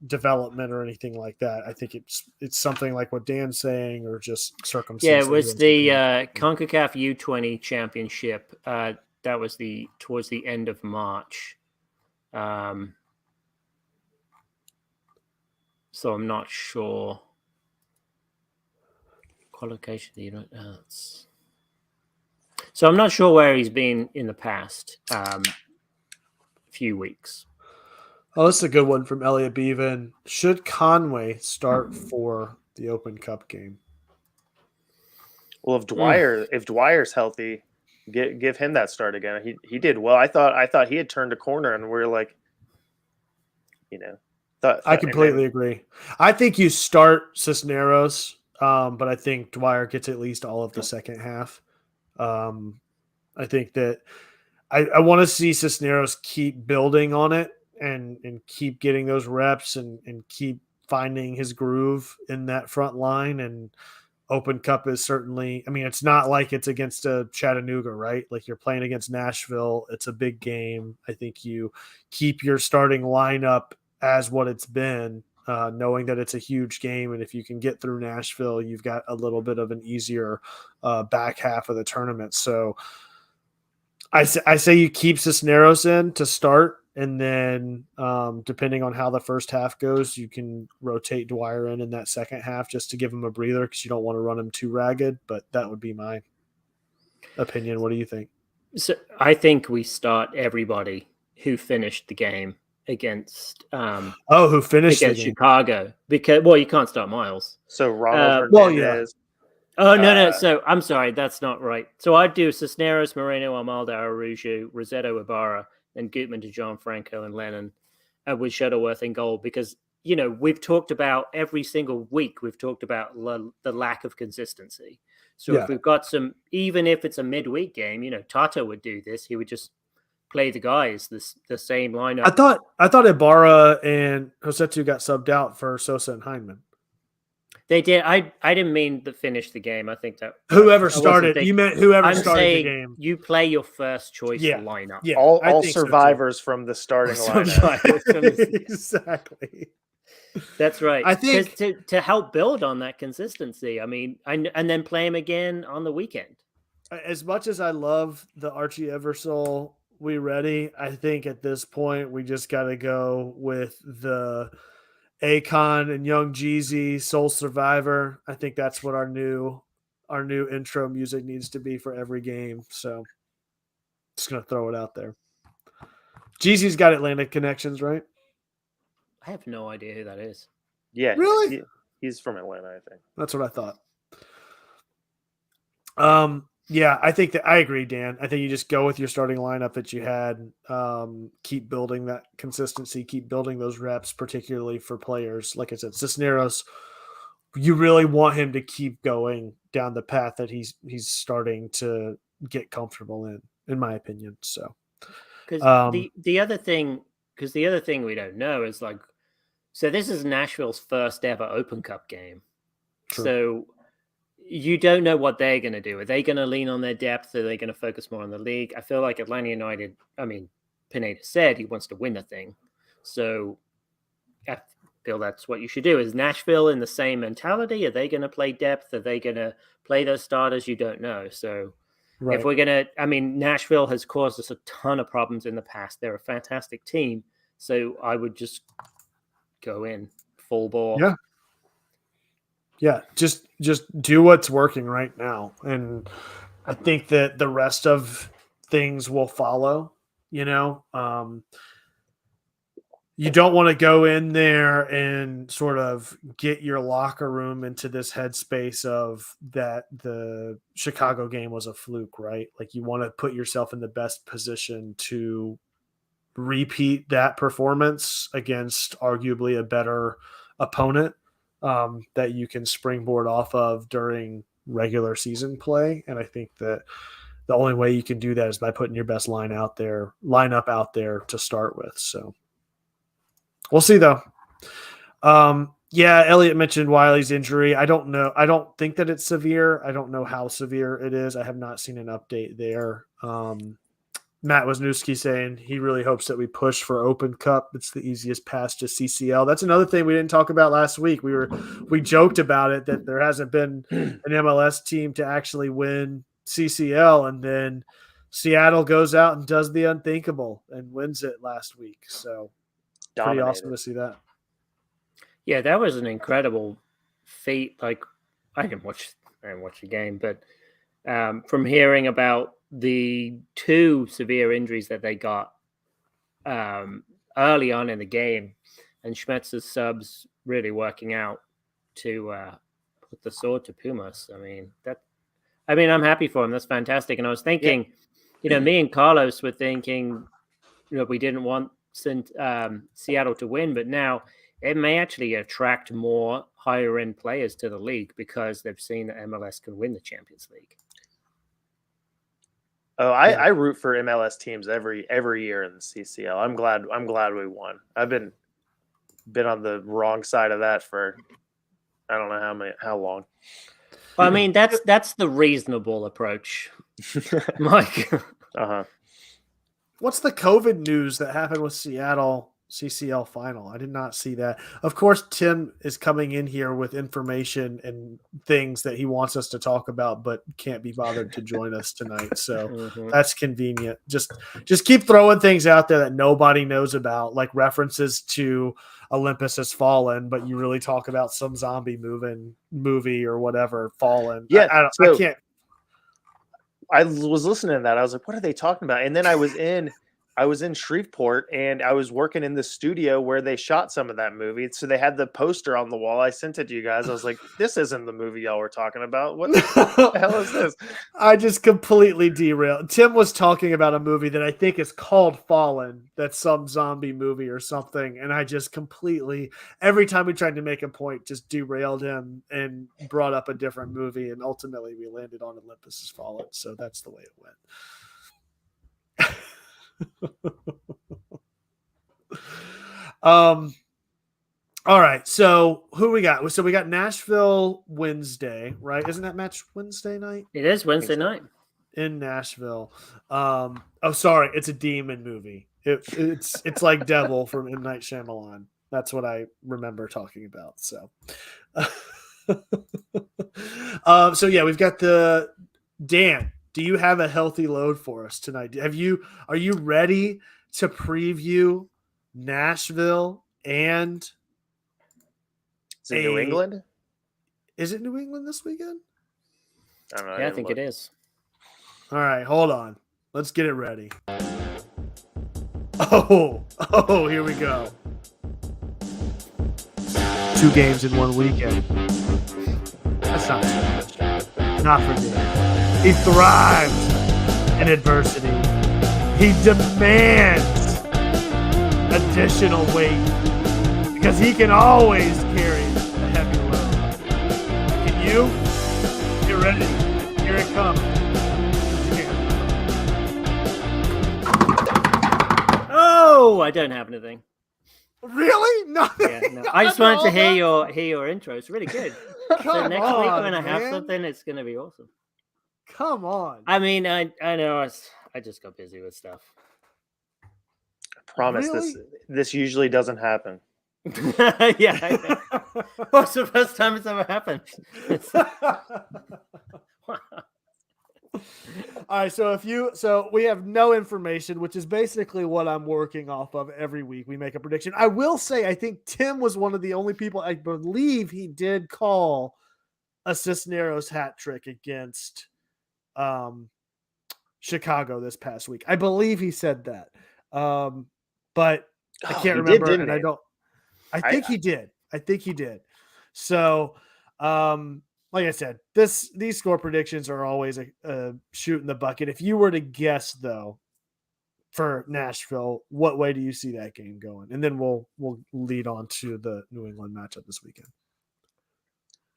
development or anything like that. I think it's something like what Dan's saying, or just circumstances. Yeah, it was the CONCACAF U20 Championship. That was towards the end of March. So I'm not sure. Qualification, so I'm not sure where he's been in the past few weeks. Oh, this is a good one from Elliot Bevan. Should Conway start for the Open Cup game? Well, if Dwyer's healthy, give him that start again. He did well. I thought he had turned a corner, and we're like, I completely agree. I think you start Cisneros, but I think Dwyer gets at least all of the second half. I think that I want to see Cisneros keep building on it and keep getting those reps and keep finding his groove in that front line. And Open Cup is certainly, it's not like it's against a Chattanooga, right? Like you're playing against Nashville. It's a big game. I think you keep your starting lineup as what it's been, knowing that it's a huge game. And if you can get through Nashville, you've got a little bit of an easier back half of the tournament. So I say you keep Cisneros in to start. And then depending on how the first half goes, you can rotate Dwyer in that second half just to give him a breather, because you don't want to run him too ragged. But that would be my opinion. What do you think? So I think we start everybody who finished the game against who finished against Chicago, because you can't start Miles. So Ronald Hernandez. No. So I'm sorry, that's not right. So I'd do Cisneros, Moreno, Almalda, Araújo, Rossetto, Ibarra, and Gutman to John Franco and Lennon, with Shuttleworth in goal, because we've talked about every single week. We've talked about the lack of consistency. So if we've got even if it's a midweek game, Tato would do this. He would just play the guys the same lineup. I thought Ibarra and Rossetto got subbed out for Sosa and Heinemann. They did. I didn't mean to finish the game. I think that Whoever I wasn't started, thinking- you meant whoever I'm started the saying game. you play your first choice Yeah. lineup. Yeah, I all think so, too. survivors from the starting lineup. Exactly. That's right. I think to help build on that consistency. I mean, and then play him again on the weekend. as much as I love the Archie Eversole, we ready. I think at this point we just got to go with the Akon and Young Jeezy Soul Survivor. I think that's what our new intro music needs to be for every game. So just gonna throw it out there. Jeezy's got Atlantic connections, right? I have no idea who that is. Yeah, Really? he's from Atlanta, I think. That's what I thought. Yeah, I think that I agree, Dan. I think you just go with your starting lineup that you had. Keep building that consistency, keep building those reps, particularly for players. Like I said, Cisneros, you really want him to keep going down the path that he's starting to get comfortable in my opinion. So because the other thing we don't know is like, so this is Nashville's first ever Open Cup game. True. So you don't know what they're going to do. Are they going to lean on their depth? Are they going to focus more on the league? I feel like Atlanta United, I mean, Pineda said he wants to win the thing. So I feel that's what you should do. Is Nashville in the same mentality? Are they going to play depth? Are they going to play those starters? You don't know. So right. if we're going to, I mean, Nashville has caused us a ton of problems in the past. They're a fantastic team. So I would just go in full bore. Yeah. Yeah, just do what's working right now. And I think that the rest of things will follow, you know. You don't want to go in there and sort of get your locker room into this headspace of that the Chicago game was a fluke, right? Like you want to put yourself in the best position to repeat that performance against arguably a better opponent that you can springboard off of during regular season play. And I think that the only way you can do that is by putting your best lineup out there to start with. So we'll see though. Yeah, Elliot mentioned Wiley's injury. I don't know. I don't think that it's severe. I don't know how severe it is. I have not seen an update there. Matt Wisniewski saying he really hopes that we push for Open Cup. It's the easiest path to CCL. That's another thing we didn't talk about last week. We joked about it that there hasn't been an MLS team to actually win CCL, and then Seattle goes out and does the unthinkable and wins it last week. So pretty awesome to see that. Yeah, that was an incredible feat. Like I didn't watch the game, but from hearing about the two severe injuries that they got early on in the game, and Schmetz's subs really working out to put the sword to Pumas. I mean, I'm happy for him. That's fantastic. And I was thinking, me and Carlos were thinking, we didn't want Seattle to win, but now it may actually attract more higher end players to the league because they've seen that MLS can win the Champions League. Oh, I root for MLS teams every year in the CCL. I'm glad we won. I've been on the wrong side of that for I don't know how long. Well, I mean, that's the reasonable approach, Mike. What's the COVID news that happened with Seattle CCL final? I did not see that. Of course, Tim is coming in here with information and things that he wants us to talk about, but can't be bothered to join us tonight. So that's convenient. Just keep throwing things out there that nobody knows about, like references to Olympus Has Fallen, but you really talk about some zombie movie or whatever, Fallen. Yeah, I can't. I was listening to that. I was like, what are they talking about? And then I was in Shreveport and I was working in the studio where they shot some of that movie. So they had the poster on the wall. I sent it to you guys. I was like, this isn't the movie y'all were talking about. What the hell is this? I just completely derailed. Tim was talking about a movie that I think is called Fallen. That's some zombie movie or something. And I just completely, every time we tried to make a point, just derailed him and brought up a different movie. And ultimately we landed on Olympus Has Fallen. So that's the way it went. All right. So who we got? So we got Nashville Wednesday, right? Isn't that match Wednesday night? It is Wednesday night. In Nashville. Oh, sorry, it's a demon movie. It's like Devil from M. Night Shyamalan. That's what I remember talking about. So, so yeah, we've got the Dan. Do you have a healthy load for us tonight? Are you ready to preview Nashville and? Is it New England? Is it New England this weekend? I don't know. Yeah, I think it is. All right, hold on. Let's get it ready. Oh, here we go. 2 games in 1 weekend. That's not so much. Not for me. He thrives in adversity. He demands additional weight because he can always carry a heavy load. Can you? Get ready. Here it comes. Oh, I don't have anything. Really? Nothing. Yeah, no. I just wanted to hear your intro. It's really good. So next week when I have something, it's going to be awesome. Come on. I mean, I know I just got busy with stuff. I promise this usually doesn't happen. Yeah. What's the first time it's ever happened? All right, so we have no information, which is basically what I'm working off of every week. We make a prediction. I will say, I think Tim was one of the only people, I believe he did call a Cisneros hat trick against Chicago this past week. I believe he said that. But I can't remember, and I don't. I think he did. I think he did. So, like I said, these score predictions are always a shoot in the bucket. If you were to guess, though, for Nashville, what way do you see that game going? And then we'll lead on to the New England matchup this weekend.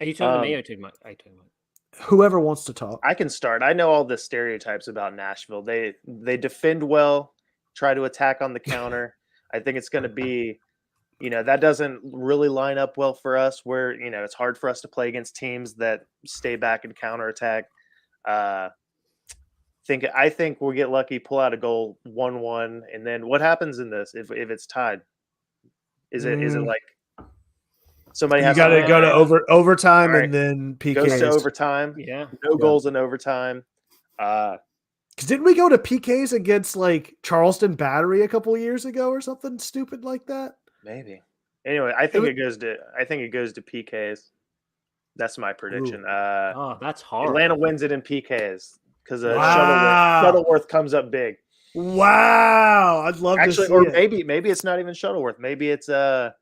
Are you talking to me or to Mike? Whoever wants to talk. I can start. I know all the stereotypes about Nashville. They defend well, try to attack on the counter. I think it's going to be, that doesn't really line up well for us where, it's hard for us to play against teams that stay back and counterattack. I think we'll get lucky, pull out a goal 1-1. And then what happens in this if it's tied? Is it like somebody has to go to overtime and then PKs? Goes to overtime. Yeah. No goals in overtime. Because didn't we go to PKs against like Charleston Battery a couple of years ago or something stupid like that? Maybe. Anyway, I think it goes to PKs. That's my prediction. That's hard. Atlanta wins it in PKs because Shuttleworth comes up big. Wow, I'd love to see it. Maybe it's not even Shuttleworth. Maybe it's Rocco.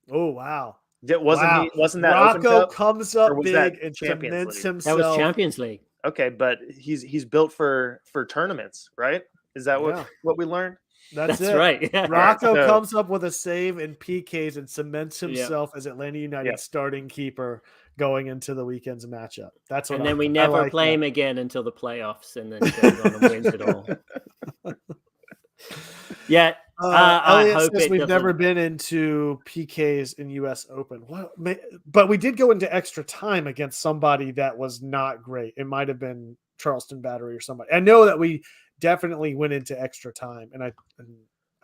Oh wow. Wasn't that Rocco comes up big and cements himself? That was Champions League. Okay, but he's built for tournaments, right? Is that what we learned? That's it. Right. Yeah. Rocco comes up with a save in PKs and cements himself as Atlanta United starting keeper going into the weekend's matchup. That's what. And then we never play him again until the playoffs, and then goes on and wins it all. Yeah. I hope says we've never been into PKs in U.S. Open. But we did go into extra time against somebody that was not great. It might have been Charleston Battery or somebody. I know that we definitely went into extra time, and I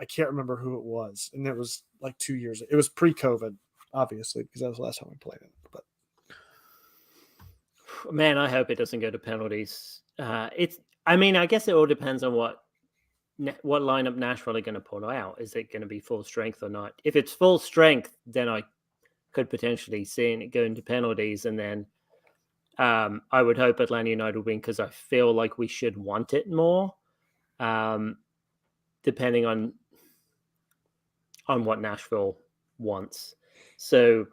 can't remember who it was. And it was like 2 years. It was pre-COVID, obviously, because that was the last time we played it. But man, I hope it doesn't go to penalties. I guess it all depends on what lineup Nashville are going to pull out. Is it going to be full strength or not? If it's full strength, then I could potentially see it go into penalties, and then I would hope Atlanta United win because I feel like we should want it more, depending on what Nashville wants. So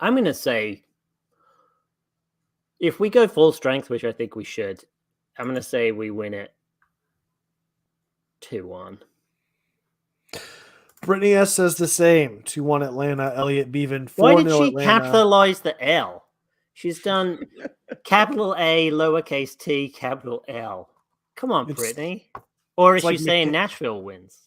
I'm going to say if we go full strength, which I think we should, I'm going to say we win it 2-1. Brittany S says the same. 2-1 Atlanta. Elliot Beaven. 4-0 Why did she Atlanta. capitalize the L? She's done capital A, lowercase t, capital L. Come on, Brittany. Or is she saying Nashville wins?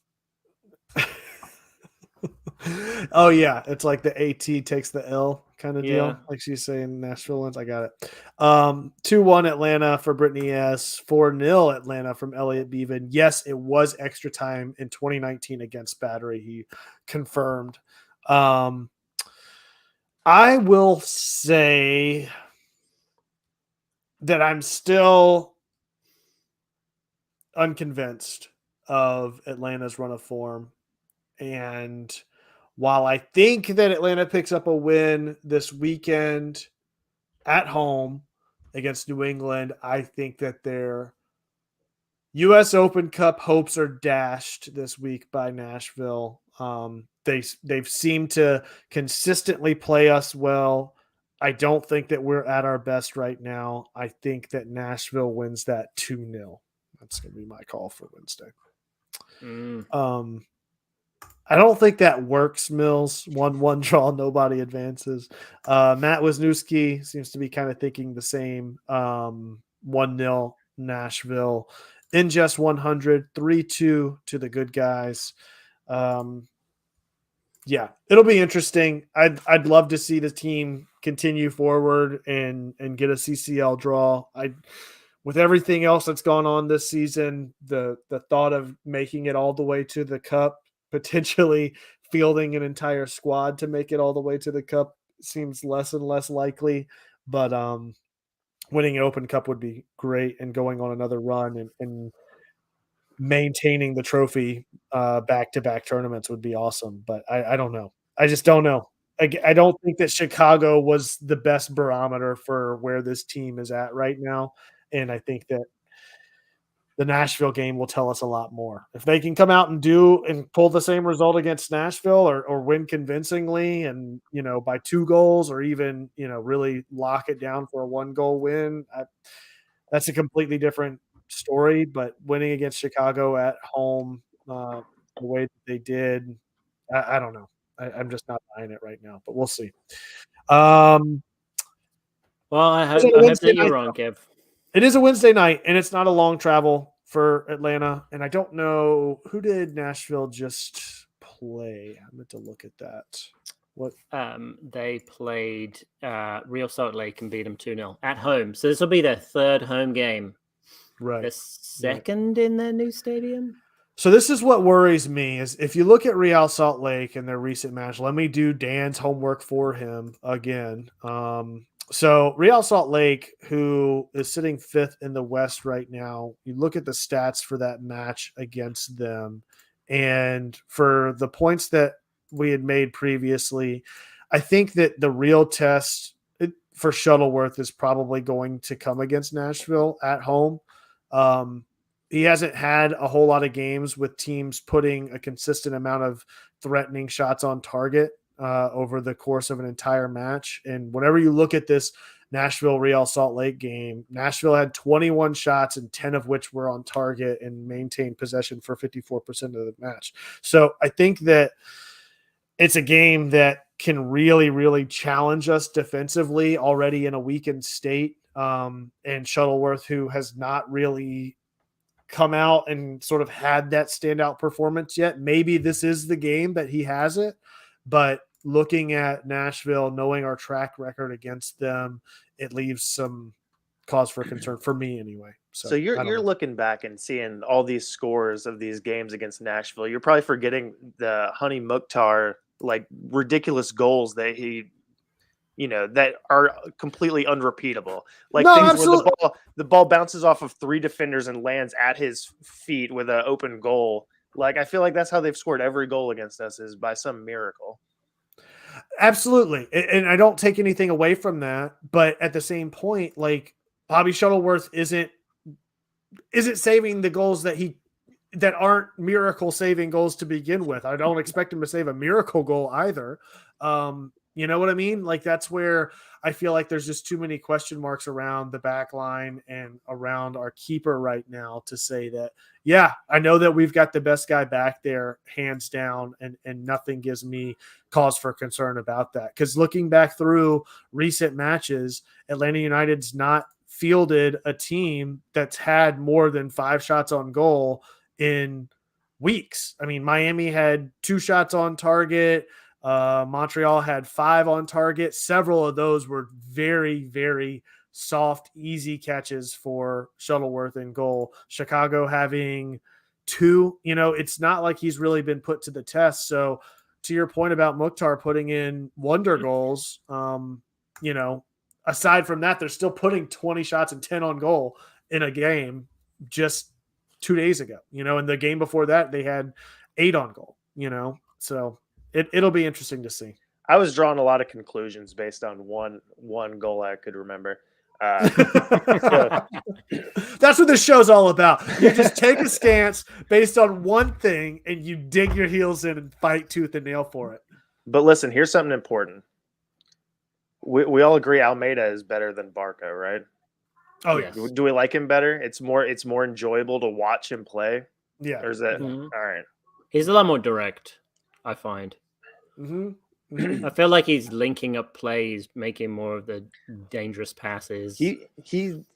Oh yeah, it's like the AT takes the L kind of Yeah. deal, like she's saying Nashville wins. I got it. 2-1 Atlanta for Brittany S. 4-0 Atlanta from Elliot Bevan. Yes, it was extra time in 2019 against Battery. He confirmed. I will say that I'm still unconvinced of Atlanta's run of form. And while I think that Atlanta picks up a win this weekend at home against New England, I think that their U.S. Open Cup hopes are dashed this week by Nashville. They've seemed to consistently play us well. I don't think that we're at our best right now. I think that Nashville wins that 2-0. That's going to be my call for Wednesday. I don't think that works, Mills. 1-1 draw, nobody advances. Matt Wisniewski seems to be kind of thinking the same. 1-0 Nashville. Ingest 100, 3-2 to the good guys. Yeah, it'll be interesting. I'd love to see the team continue forward and get a CCL draw. With everything else that's gone on this season, the thought of making it all the way to the Cup, potentially fielding an entire squad to make it all the way to the Cup seems less and less likely. But winning an Open Cup would be great, and going on another run and maintaining the trophy back-to-back tournaments would be awesome. But I don't know. I just don't know. I don't think that Chicago was the best barometer for where this team is at right now. And I think that the Nashville game will tell us a lot more. If they can come out and pull the same result against Nashville or win convincingly and, by 2 goals or even, really lock it down for a 1-goal win, that's a completely different story. But winning against Chicago at home the way that they did, I don't know. I'm just not buying it right now, but we'll see. Well, I hope that you're wrong, Kev. It is a Wednesday night, and it's not a long travel for Atlanta. And I don't know, who did Nashville just play? I meant to look at that. What? They played Real Salt Lake and beat them 2-0 at home. So this will be their 3rd home game. Right. The 2nd in their new stadium. So this is what worries me is if you look at Real Salt Lake and their recent match, let me do Dan's homework for him again. So Real Salt Lake, who is sitting 5th in the West right now, you look at the stats for that match against them, and for the points that we had made previously, I think that the real test for Shuttleworth is probably going to come against Nashville at home. He hasn't had a whole lot of games with teams putting a consistent amount of threatening shots on target over the course of an entire match. And whenever you look at this Nashville Real Salt Lake game, Nashville had 21 shots and 10 of which were on target and maintained possession for 54% of the match. So I think that it's a game that can really, really challenge us defensively already in a weakened state. And Shuttleworth, who has not really come out and sort of had that standout performance yet. Maybe this is the game that he has it, but looking at Nashville, knowing our track record against them, it leaves some cause for concern for me anyway. So you're looking back and seeing all these scores of these games against Nashville. You're probably forgetting the Honey Mukhtar, like ridiculous goals that he, that are completely unrepeatable. Like things absolutely. where the ball bounces off of 3 defenders and lands at his feet with an open goal. Like, I feel like that's how they've scored every goal against us, is by some miracle. Absolutely. And I don't take anything away from that. But at the same point, like, Bobby Shuttleworth isn't saving the goals that aren't miracle saving goals to begin with. I don't expect him to save a miracle goal either. You know what I mean? Like, that's where I feel like there's just too many question marks around the back line and around our keeper right now to say that, yeah, I know that we've got the best guy back there, hands down, and nothing gives me cause for concern about that. Because looking back through recent matches, Atlanta United's not fielded a team that's had more than 5 shots on goal in weeks. I mean, Miami had 2 shots on target. Montreal had 5 on target. Several of those were very, very soft, easy catches for Shuttleworth in goal. Chicago having 2, it's not like he's really been put to the test. So to your point about Mukhtar putting in wonder goals, aside from that, they're still putting 20 shots and 10 on goal in a game just 2 days ago, and the game before that, they had 8 on goal, so it'll be interesting to see. I was drawing a lot of conclusions based on one goal I could remember. That's what this show's all about. You just take a stance based on one thing and you dig your heels in and fight tooth and nail for it. But listen, here's something important. We all agree Almeida is better than Barco, right? Oh yes. Do we like him better? It's more enjoyable to watch him play. Yeah. Or is that all right? He's a lot more direct, I find. I feel like he's linking up plays, making more of the dangerous passes. He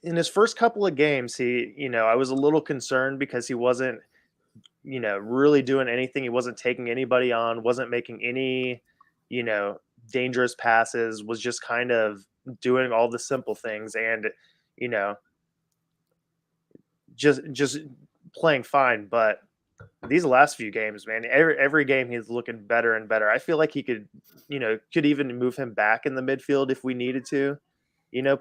in his first couple of games, I was a little concerned because he wasn't, really doing anything. He wasn't taking anybody on, wasn't making any, dangerous passes, was just kind of doing all the simple things and, just playing fine. But these last few games, man, every game he's looking better and better. I feel like he could even move him back in the midfield if we needed to,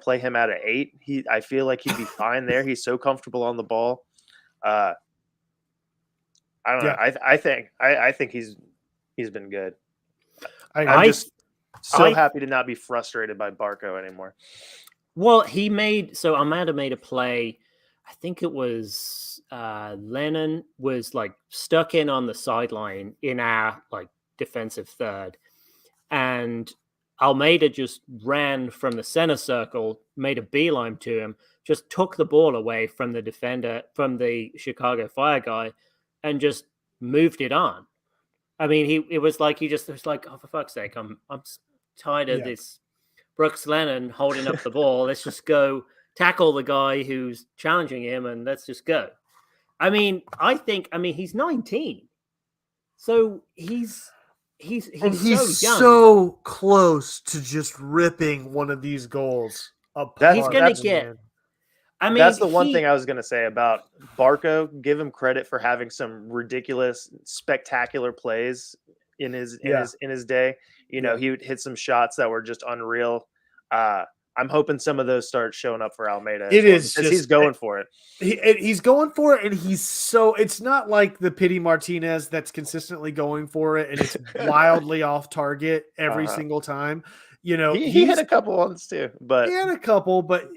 play him out at 8. I feel like he'd be fine there. He's so comfortable on the ball. I don't know. I think he's been good. I'm just so happy to not be frustrated by Barco anymore. Well, Almeida made a play. I think it was Lennon was like stuck in on the sideline in our like defensive third, and Almeida just ran from the center circle, made a beeline to him, just took the ball away from the defender, from the Chicago Fire guy, and just moved it on. I mean, it was like oh, for fuck's sake, I'm tired of this Brooks Lennon holding up the ball. Let's just go tackle the guy who's challenging him, and let's just go. I mean, he's 19, so he's so close to just ripping one of these goals apart. He's gonna get. I mean, that's the one thing I was going to say about Barco. Give him credit for having some ridiculous, spectacular plays in his day. He would hit some shots that were just unreal. I'm hoping some of those start showing up for Almeida. Because he's going for it. He's going for it, and it's not like the Pity Martinez that's consistently going for it, and it's wildly off target every single time. He had a couple ones too, but he had a couple, but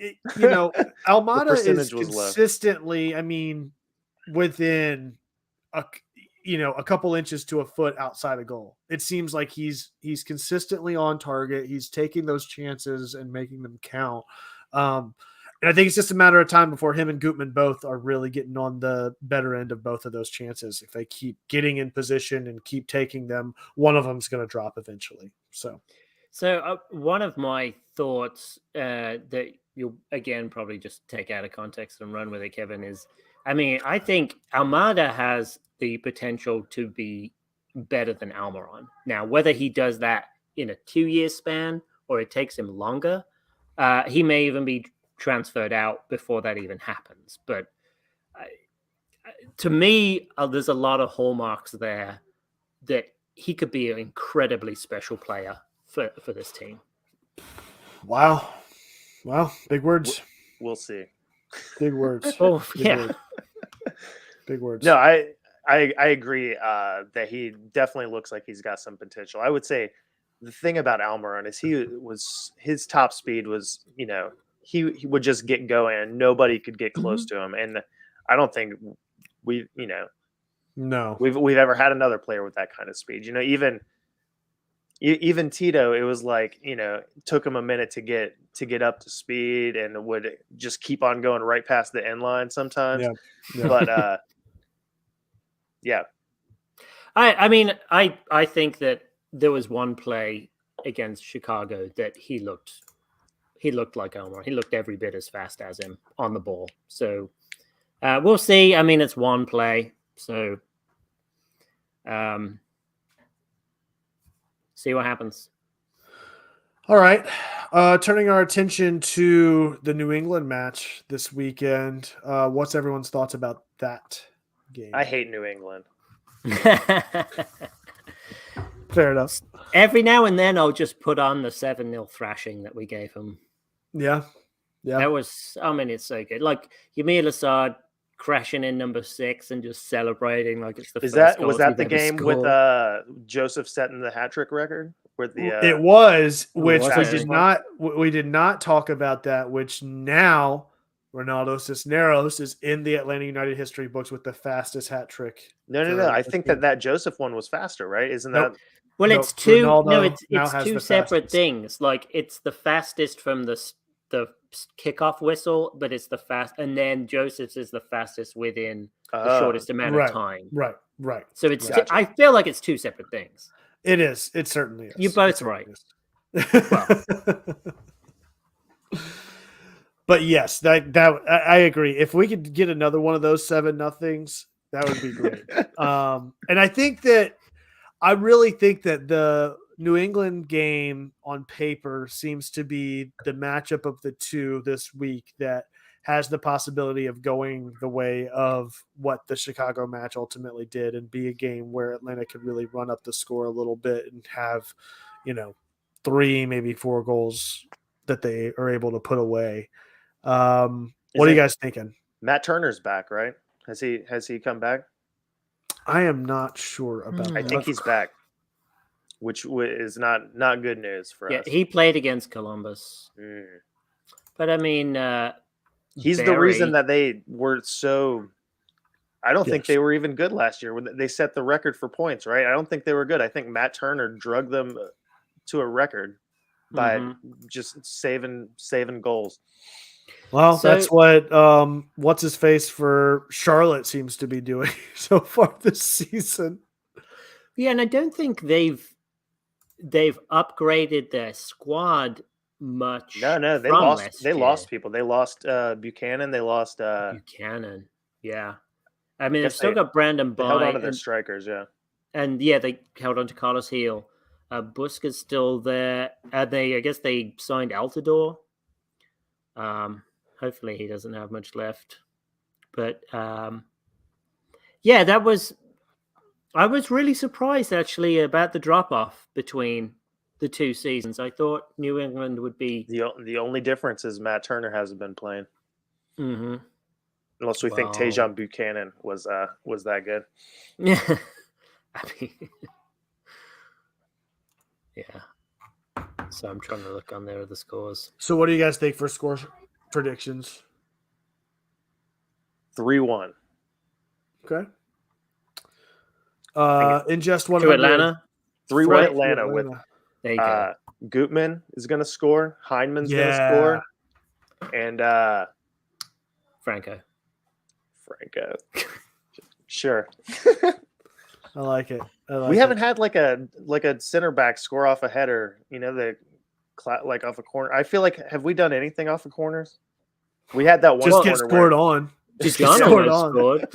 Almada is consistently, within a couple inches to a foot outside of goal. It seems like he's consistently on target. He's taking those chances and making them count. And I think it's just a matter of time before him and Gutman both are really getting on the better end of both of those chances. If they keep getting in position and keep taking them, one of them's going to drop eventually. So one of my thoughts that you'll, again, probably just take out of context and run with it, Kevin, is, I think Almada has the potential to be better than Almiron. Now, whether he does that in a 2-year span or it takes him longer, he may even be transferred out before that even happens. But to me, there's a lot of hallmarks there that he could be an incredibly special player for this team. Wow. Big words. We'll see. Big words. Oh, yeah. Big words. No, I agree that he definitely looks like he's got some potential. I would say the thing about Almiron is his top speed was, he would just get going and nobody could get close to him. And I don't think we've ever had another player with that kind of speed. Even Tito, it was like, took him a minute to get up to speed and would just keep on going right past the end line sometimes. Yeah. But yeah. I think that there was one play against Chicago that he looked like Elmore. He looked every bit as fast as him on the ball. So we'll see. It's one play. So See what happens. All right. Turning our attention to the New England match this weekend. What's everyone's thoughts about that game? I hate New England. Fair enough. Every now and then I'll just put on the 7-0 thrashing that we gave them. Yeah. That was, I mean, it's so good. Like Yamil Assad crashing in number 6 and just celebrating like it's the first goal. Was that the game with Joseph setting the hat trick record? With the it was, which we did not talk about that, which now Ronaldo Cisneros is in the Atlanta United history books with the fastest hat trick. No. I think that Joseph one was faster, right? Isn't that? Well, it's two. Ronaldo it's two separate things. Like it's the fastest from the kickoff whistle, but it's the fast, and then Joseph's is the fastest within the shortest amount of time. Right. So it's. Gotcha. I feel like it's two separate things. It is. It certainly is. You're both right. Well. But yes, that I agree. If we could get another one of those 7-0s, that would be great. And I really think that the New England game on paper seems to be the matchup of the two this week that has the possibility of going the way of what the Chicago match ultimately did and be a game where Atlanta could really run up the score a little bit and have, 3, maybe 4 goals that they are able to put away. What are you guys thinking? Matt Turner's back, right? Has he come back? I am not sure about that. I think he's back, which is not good news for us. Yeah, he played against Columbus. But I mean, he's the reason that they were so. I don't think they were even good last year when they set the record for points, right? I don't think they were good. I think Matt Turner drugged them to a record by just saving goals. Well, that's what what's his face for Charlotte seems to be doing so far this season. Yeah, and I don't think they've upgraded their squad much. No, they lost people. They lost Buchanan. They lost Buchanan. Yeah, I mean they've still got Brandon Bye. Held on to their strikers, yeah. And yeah, they held on to Carlos Heel. Busquets still there. I guess they signed Altidore. Hopefully he doesn't have much left. But yeah, I was really surprised actually about the drop off between the two seasons. I thought New England would be the only difference is Matt Turner hasn't been playing. Mm-hmm. Unless we think Tejan Buchanan was that good. Yeah. I mean, yeah. So I'm trying to look on there at the scores. So what do you guys think for score predictions? 3-1. Okay. In just one to Atlanta. 3-1 Atlanta with there you go. Gutman is going to score. Heineman's going to score, and Franco. Sure. I like it. We haven't had like a center back score off a header. Like off a corner. I feel like have we done anything off of corners? We had that one. Just get scored on. Just get scored.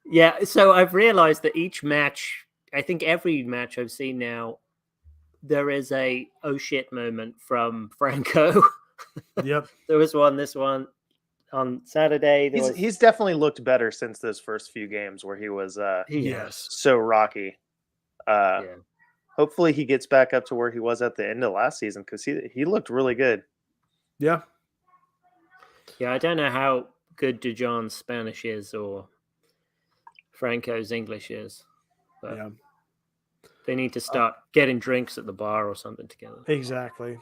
Yeah. So I've realized that each match, I think every match I've seen now, there is a oh shit moment from Franco. Yep. There was this one on Saturday. He's definitely looked better since those first few games where he was so rocky. Hopefully he gets back up to where he was at the end of last season because he looked really good. Yeah. Yeah, I don't know how good DeJohn's Spanish is or Franco's English is. But they need to start getting drinks at the bar or something together. Exactly.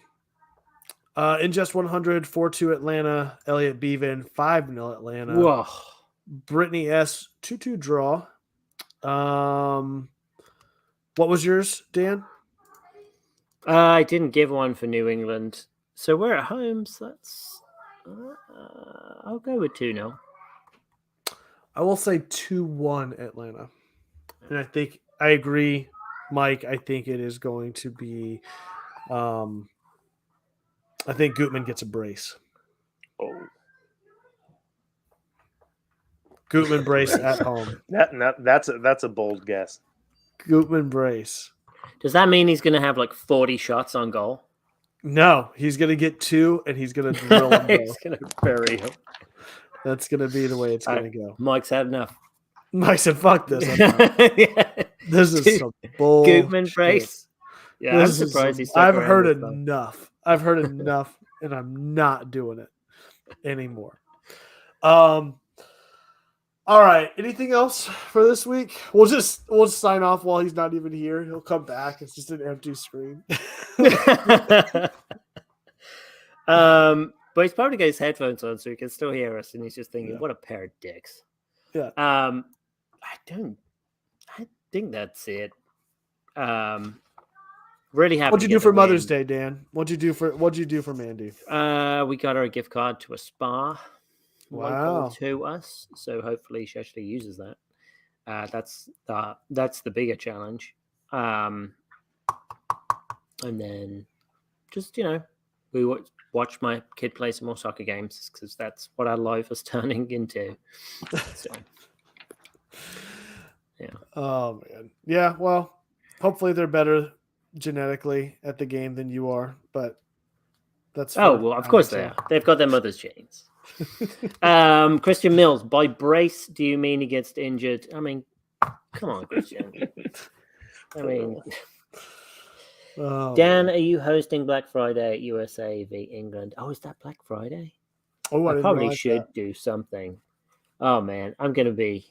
In just 100, 4-2 Atlanta, Elliot Bevan, 5-0 Atlanta. Whoa. Brittany S, 2-2 draw. What was yours, Dan? I didn't give one for New England. So we're at home, so that's... I'll go with 2-0. I will say 2-1 Atlanta. And I agree, Mike. I think it is going to be... I think Gutman gets a brace. Oh. Gutman brace at home. That's a bold guess. Gutman brace. Does that mean he's going to have like 40 shots on goal? No, he's going to get 2, and he's going to drill them both. He's going to bury him. That's going to be the way it's going to go. Mike's had enough. Mike said, fuck this. Yeah. This is some bullshit. Gutman brace. Yeah, I'm surprised he's I've heard enough. I've heard enough, and I'm not doing it anymore. All right. Anything else for this week? We'll just sign off while he's not even here. He'll come back. It's just an empty screen. But he's probably got his headphones on so he can still hear us, and he's just thinking, "What a pair of dicks." Yeah. I think that's it. Really happy. What'd you do for Mother's Day, Dan? What'd you do for Mandy? We got her a gift card to a spa. Wow. Local to us, so hopefully she actually uses that. That's the bigger challenge. And then just we watch my kid play some more soccer games because that's what our life is turning into. So, yeah. Oh man. Yeah. Well, hopefully they're better genetically at the game than you are, but that's of course they are. They've got their mother's genes. Christian Mills, by brace, do you mean he gets injured? I mean, come on, Christian. I mean, Dan, are you hosting Black Friday at USA v England? Oh, is that Black Friday? Oh, I probably should do something. Oh man, I'm gonna be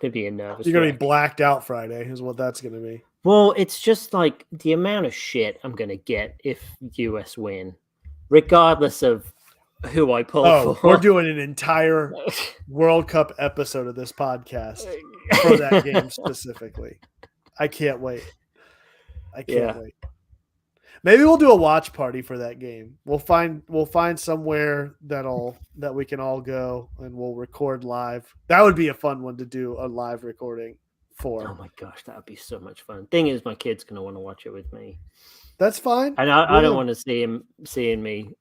a nervous. You're gonna be blacked out Friday, is what that's gonna be. Well, it's just like the amount of shit I'm gonna get if US win, regardless of who I pull for. We're doing an entire World Cup episode of this podcast for that game specifically. I can't wait. I can't wait. Maybe we'll do a watch party for that game. We'll find somewhere that we can all go and we'll record live. That would be a fun one to do a live recording for. Oh my gosh, that would be so much fun. Thing is, my kid's gonna want to watch it with me. That's fine. And I don't want to seeing me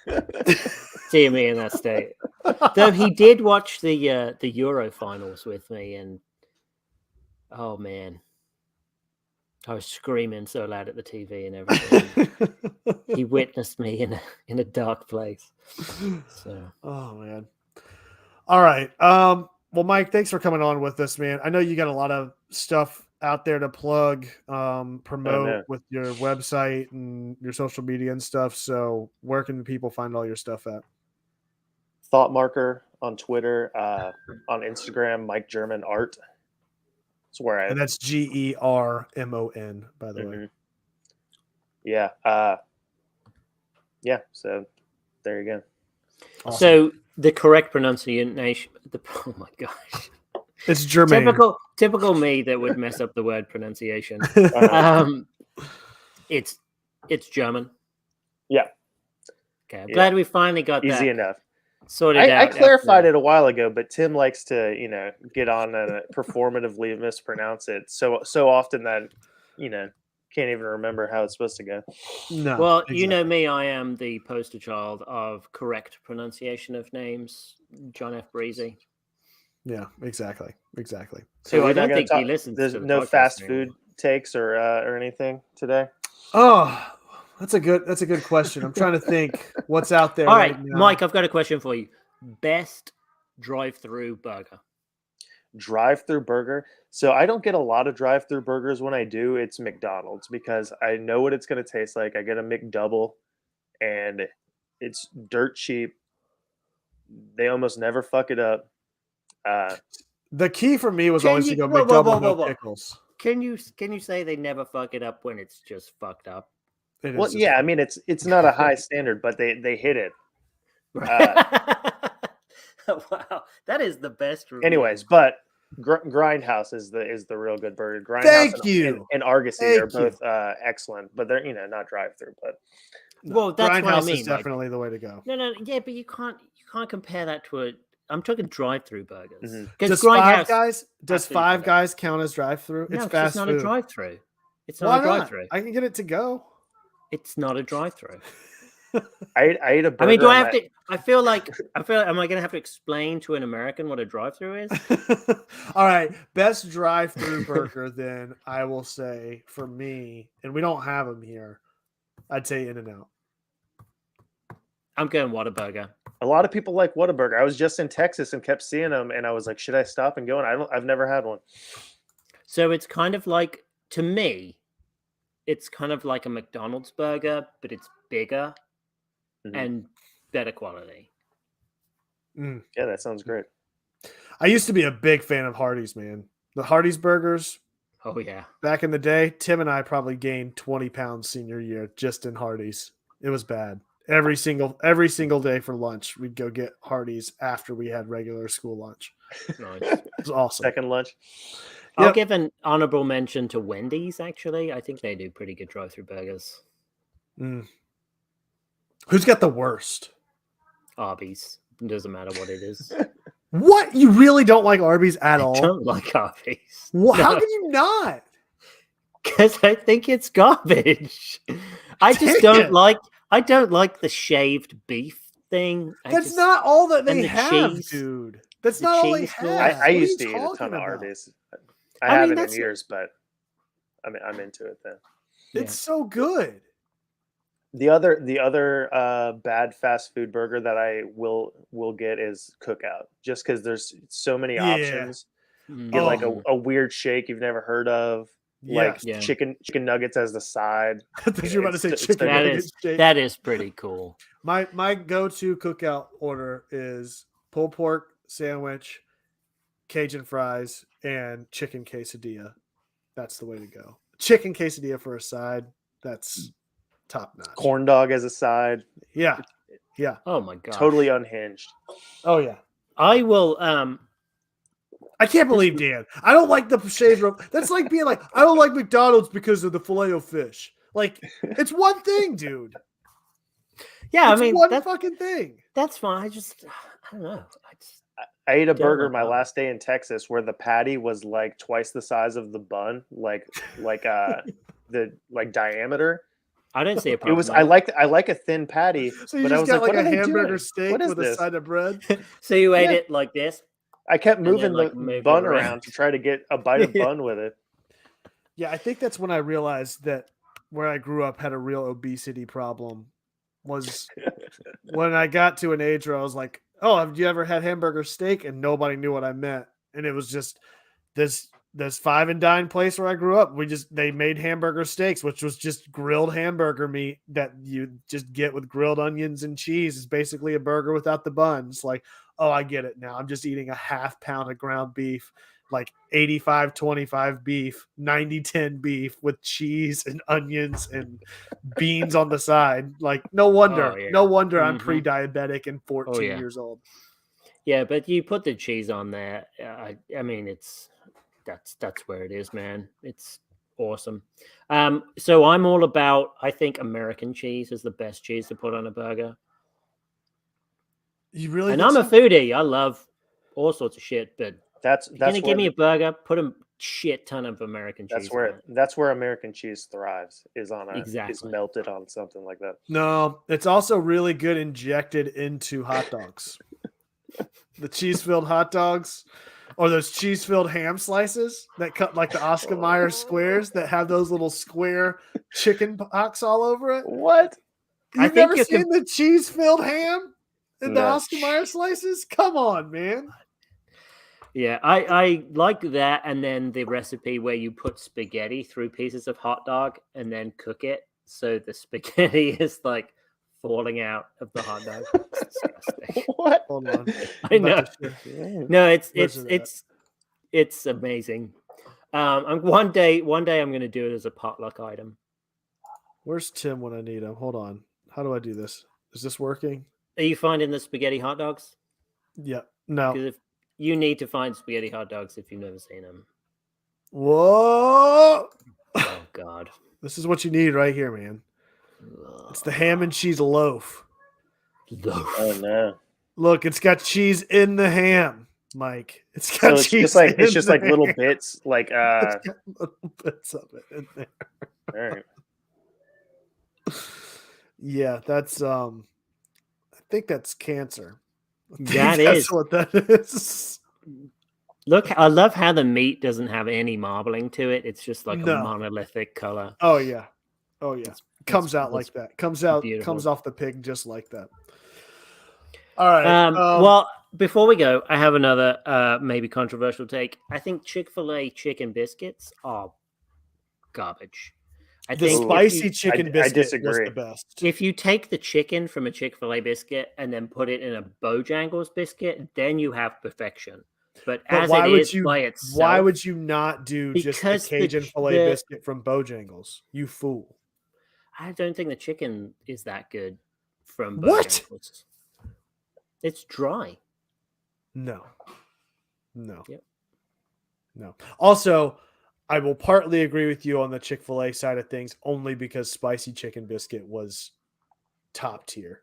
in that state. Though he did watch the Euro finals with me, and oh man, I was screaming so loud at the TV and everything. He witnessed me in a dark place. So. Oh man. All right. Well, Mike, thanks for coming on with us, man. I know you got a lot of stuff out there to plug, promote with your website and your social media and stuff. So where can people find all your stuff at? Thought Marker on Twitter, on Instagram, Mike German Art. That's where and that's GERMON, by the way. Yeah. So there you go. Awesome. So the correct pronunciation. Oh my gosh. It's German. Typical me that would mess up the word pronunciation. It's German. Yeah. Okay. I'm glad we finally got easy that enough. Sorted out. I clarified it a while ago, but Tim likes to, get on and performatively mispronounce it so often that, can't even remember how it's supposed to go. No. Well, exactly. Me, I am the poster child of correct pronunciation of names. John F. Breezy. Yeah, exactly. So I don't think he listens. There's to the no fast anymore. food takes or anything today. Oh, that's a good question. I'm trying to think what's out there. All right, now. Mike, I've got a question for you. Best drive-through burger. Drive-through burger. So I don't get a lot of drive-through burgers. When I do, it's McDonald's because I know what it's going to taste like. I get a McDouble, and it's dirt cheap. They almost never fuck it up. The key for me was always to go McDouble, no pickles. Can you say they never fuck it up when it's just fucked up? Well, yeah, I mean it's not a high standard, but they hit it. Wow, that is the best review. Anyways, but Grindhouse is the real good burger. Grindhouse Thank you. and Argosy are both excellent, but they're not drive-through. But well, that's Grindhouse what I mean. Is definitely the way to go. No, yeah, but you can't compare that to I'm talking drive-through burgers. Mm-hmm. Does Five Guys count as drive-through? No, it's fast it's not food. A drive-through. It's not a drive-through. I can get it to go. It's not a drive-through. I ate a burger. I mean, do I on have to? I feel like am I going to have to explain to an American what a drive-through is? All right, best drive-through burger. Then I will say for me, and we don't have them here. I'd say In-N-Out. I'm going Whataburger. A lot of people like Whataburger. I was just in Texas and kept seeing them, and I was like, should I stop and go? And I've never had one. So it's kind of like, to me, it's kind of like a McDonald's burger, but it's bigger and better quality. Yeah, that sounds great. I used to be a big fan of Hardee's, man. The Hardee's burgers. Oh yeah. Back in the day, Tim and I probably gained 20 pounds senior year just in Hardee's. It was bad. Every single day for lunch, we'd go get Hardee's after we had regular school lunch. Nice. It was awesome. Second lunch. I'll give an honorable mention to Wendy's, actually. I think they do pretty good drive-through burgers. Who's got the worst? Arby's. It doesn't matter what it is. What? You really don't like Arby's at all? I don't like Arby's. What? How can you not? Because I think it's garbage. I just don't like the shaved beef thing. That's not all that they the have, cheese. dude. That's not all they have. I used to eat a ton of Arby's. I haven't in years, but I'm into it then. It's so good. The other bad fast food burger that I will get is Cookout, just because there's so many options. Get like a weird shake you've never heard of, like chicken nuggets as the side. I thought you were about to say chicken nuggets. That is pretty cool. My go-to Cookout order is pulled pork sandwich, Cajun fries, and chicken quesadilla. That's the way to go. Chicken quesadilla for a side. That's top notch. Corn dog as a side. Yeah. Oh my god. Totally unhinged. Oh yeah. I will. I can't believe Dan. I don't like the shaved rope. That's like being like, I don't like McDonald's because of the Filet-O-Fish. Like, it's one thing, dude. Yeah, it's one fucking thing. That's fine. I don't know. I ate a burger my last day in Texas where the patty was like twice the size of the bun, like the diameter. I don't see a problem. It was I like a thin patty, so you but just I was got like, a what hamburger steak with this? a side of bread. So you ate it like this? I kept moving the bun around to try to get a bite of bun with it. Yeah, I think that's when I realized that where I grew up had a real obesity problem. Was when I got to an age where I was like, oh, have you ever had hamburger steak? And nobody knew what I meant. And it was just this Five and Dine place where I grew up. They made hamburger steaks, which was just grilled hamburger meat that you just get with grilled onions and cheese. It's basically a burger without the bun. It's like, oh, I get it now. I'm just eating a half pound of ground beef, like 85-25 beef, 90-10 beef with cheese and onions and beans on the side. Like, no wonder I'm pre-diabetic and 14 years old. Yeah, but you put the cheese on there. I mean, that's where it is, man. It's awesome. So I'm all about, I think American cheese is the best cheese to put on a burger. You really? And I'm a foodie. I love all sorts of shit, but that's gonna give me a burger, put a shit ton of American cheese. That's where American cheese thrives, is melted on something like that. No, it's also really good injected into hot dogs. The cheese-filled hot dogs, or those cheese-filled ham slices that cut like the Oscar Mayer squares that have those little square chicken pox all over it. What? You've never seen the cheese-filled ham? And the Oscar Mayer slices? Come on, man. Yeah, I like that. And then the recipe where you put spaghetti through pieces of hot dog and then cook it. So the spaghetti is like falling out of the hot dog. It's disgusting. What? Hold on. I know. No, it's amazing. One day I'm going to do it as a potluck item. Where's Tim when I need him? Hold on. How do I do this? Is this working? Are you finding the spaghetti hot dogs? Yeah. No. Because if you need to find spaghetti hot dogs if you've never seen them. Whoa! Oh God! This is what you need right here, man. It's the ham and cheese loaf. Oh no! Look, it's got cheese in the ham, Mike. It's got cheese. It's just like little bits, like it's got little bits of it in there. All right. Yeah, that's I think that's cancer. I think That that's is. what that is. Look, I love how the meat doesn't have any marbling to it. It's just like a No. monolithic color. Oh yeah. Oh yeah. Comes out that's like that. Comes beautiful. off the pig just like that. All right. Well, before we go, I have another maybe controversial take. I think Chick-fil-A chicken biscuits are garbage. I the think spicy chicken I biscuit was disagree. the best. if you take the chicken from a Chick-fil-A biscuit and then put it in a Bojangles biscuit, then you have perfection. But as why it would is you by itself, why would you not do just a because Cajun filet biscuit from Bojangles? You fool. I don't think the chicken is that good from What? Bojangles. It's dry. No. Yep. No. Also, I will partly agree with you on the Chick-fil-A side of things only because spicy chicken biscuit was top tier.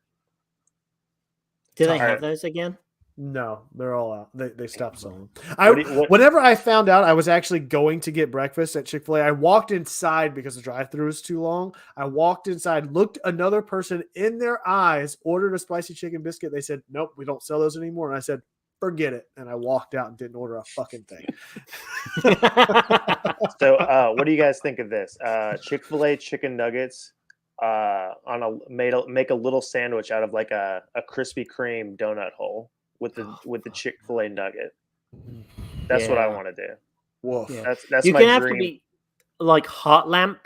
Do they have those again? No, they're all out. They stopped selling. What- Whenever I found out I was actually going to get breakfast at Chick-fil-A, I walked inside because the drive-thru was too long. I walked inside, looked another person in their eyes, ordered a spicy chicken biscuit. They said, "Nope, we don't sell those anymore." And I said, "Forget it." And I walked out and didn't order a fucking thing. So, what do you guys think of this? Chick-fil-A chicken nuggets make a little sandwich out of like a Krispy Kreme donut hole with the Chick-fil-A nugget. That's what I want to do. Woof. Yeah. That's You my can have dream. to be like hot lamp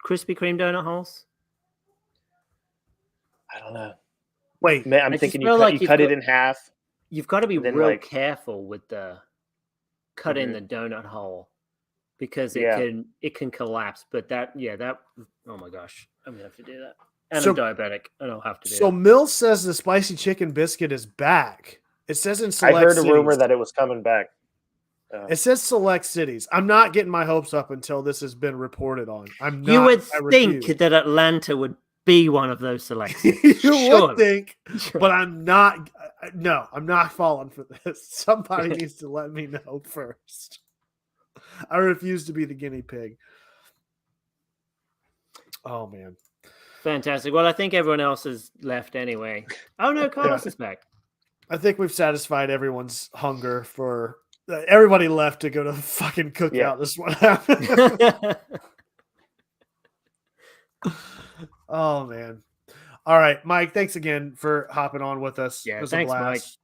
Krispy Kreme donut holes. I don't know. Wait, Man, I'm I thinking just feel like you cut it in half. You've got to be and then, real like- careful with the cut in Mhm. the donut hole because Yeah. it can collapse. But that oh my gosh, I'm gonna have to do that. And So- I'm diabetic, and I'll have to do So that. Mills says the spicy chicken biscuit is back. It says in I select heard a cities. rumor that it was coming back. It says select cities. I'm not getting my hopes up until this has been reported on. I'm not. You would I think refuse. that Atlanta would be one of those selections. You would think, Sure. but I'm not. No, I'm not falling for this. Somebody needs to let me know first. I refuse to be the guinea pig. Oh man. Fantastic. Well, I think everyone else has left anyway. Oh no, Carlos is back. I think we've satisfied everyone's hunger for. Everybody left to go to fucking cookout. Yeah. This is what happened. Oh man. All right, Mike, thanks again for hopping on with us. Yeah, It was thanks, a Mike. blast.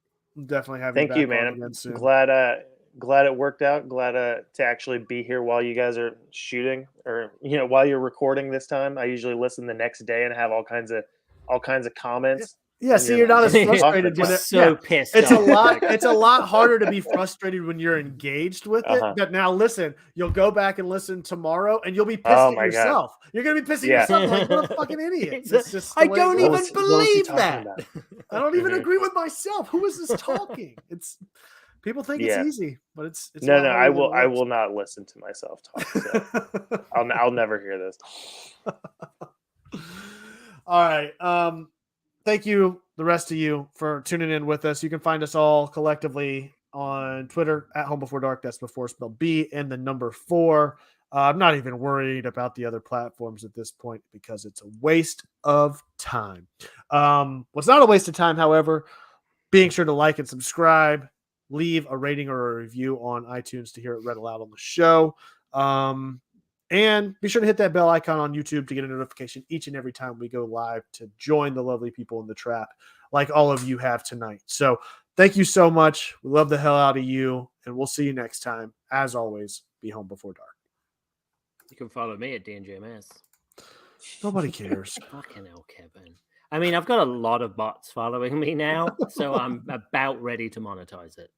Definitely have Thank you you, back on man. again soon. Glad it worked out. Glad to actually be here while you guys are shooting, or while you're recording this time. I usually listen the next day and have all kinds of comments. Yeah, see, you're not as frustrated when Just so pissed it's off. a lot. It's a lot harder to be frustrated when you're engaged with it. But now, listen, you'll go back and listen tomorrow, and you'll be pissed at yourself. You're gonna be pissing yourself like, what a fucking idiot! It's just the I way it don't goes. even What was he believe talking that. about? I don't even Mhm. agree with myself. Who is this talking? It's people think Yeah. it's easy, but it's No. not I harder than will. it I looks. will not listen to myself talk. So I'll never hear this. All right. Thank you, the rest of you, for tuning in with us. You can find us all collectively on Twitter at Home Before Dark. That's before spelled B and the number 4. I'm not even worried about the other platforms at this point because it's a waste of time. What's not a waste of time, however, being sure to like and subscribe, leave a rating or a review on iTunes to hear it read aloud on the show. And be sure to hit that bell icon on YouTube to get a notification each and every time we go live to join the lovely people in the trap like all of you have tonight. So thank you so much. We love the hell out of you, and we'll see you next time. As always, be home before dark. You can follow me at DNJMS. Nobody cares. Fucking hell, Kevin. I mean, I've got a lot of bots following me now, so I'm about ready to monetize it.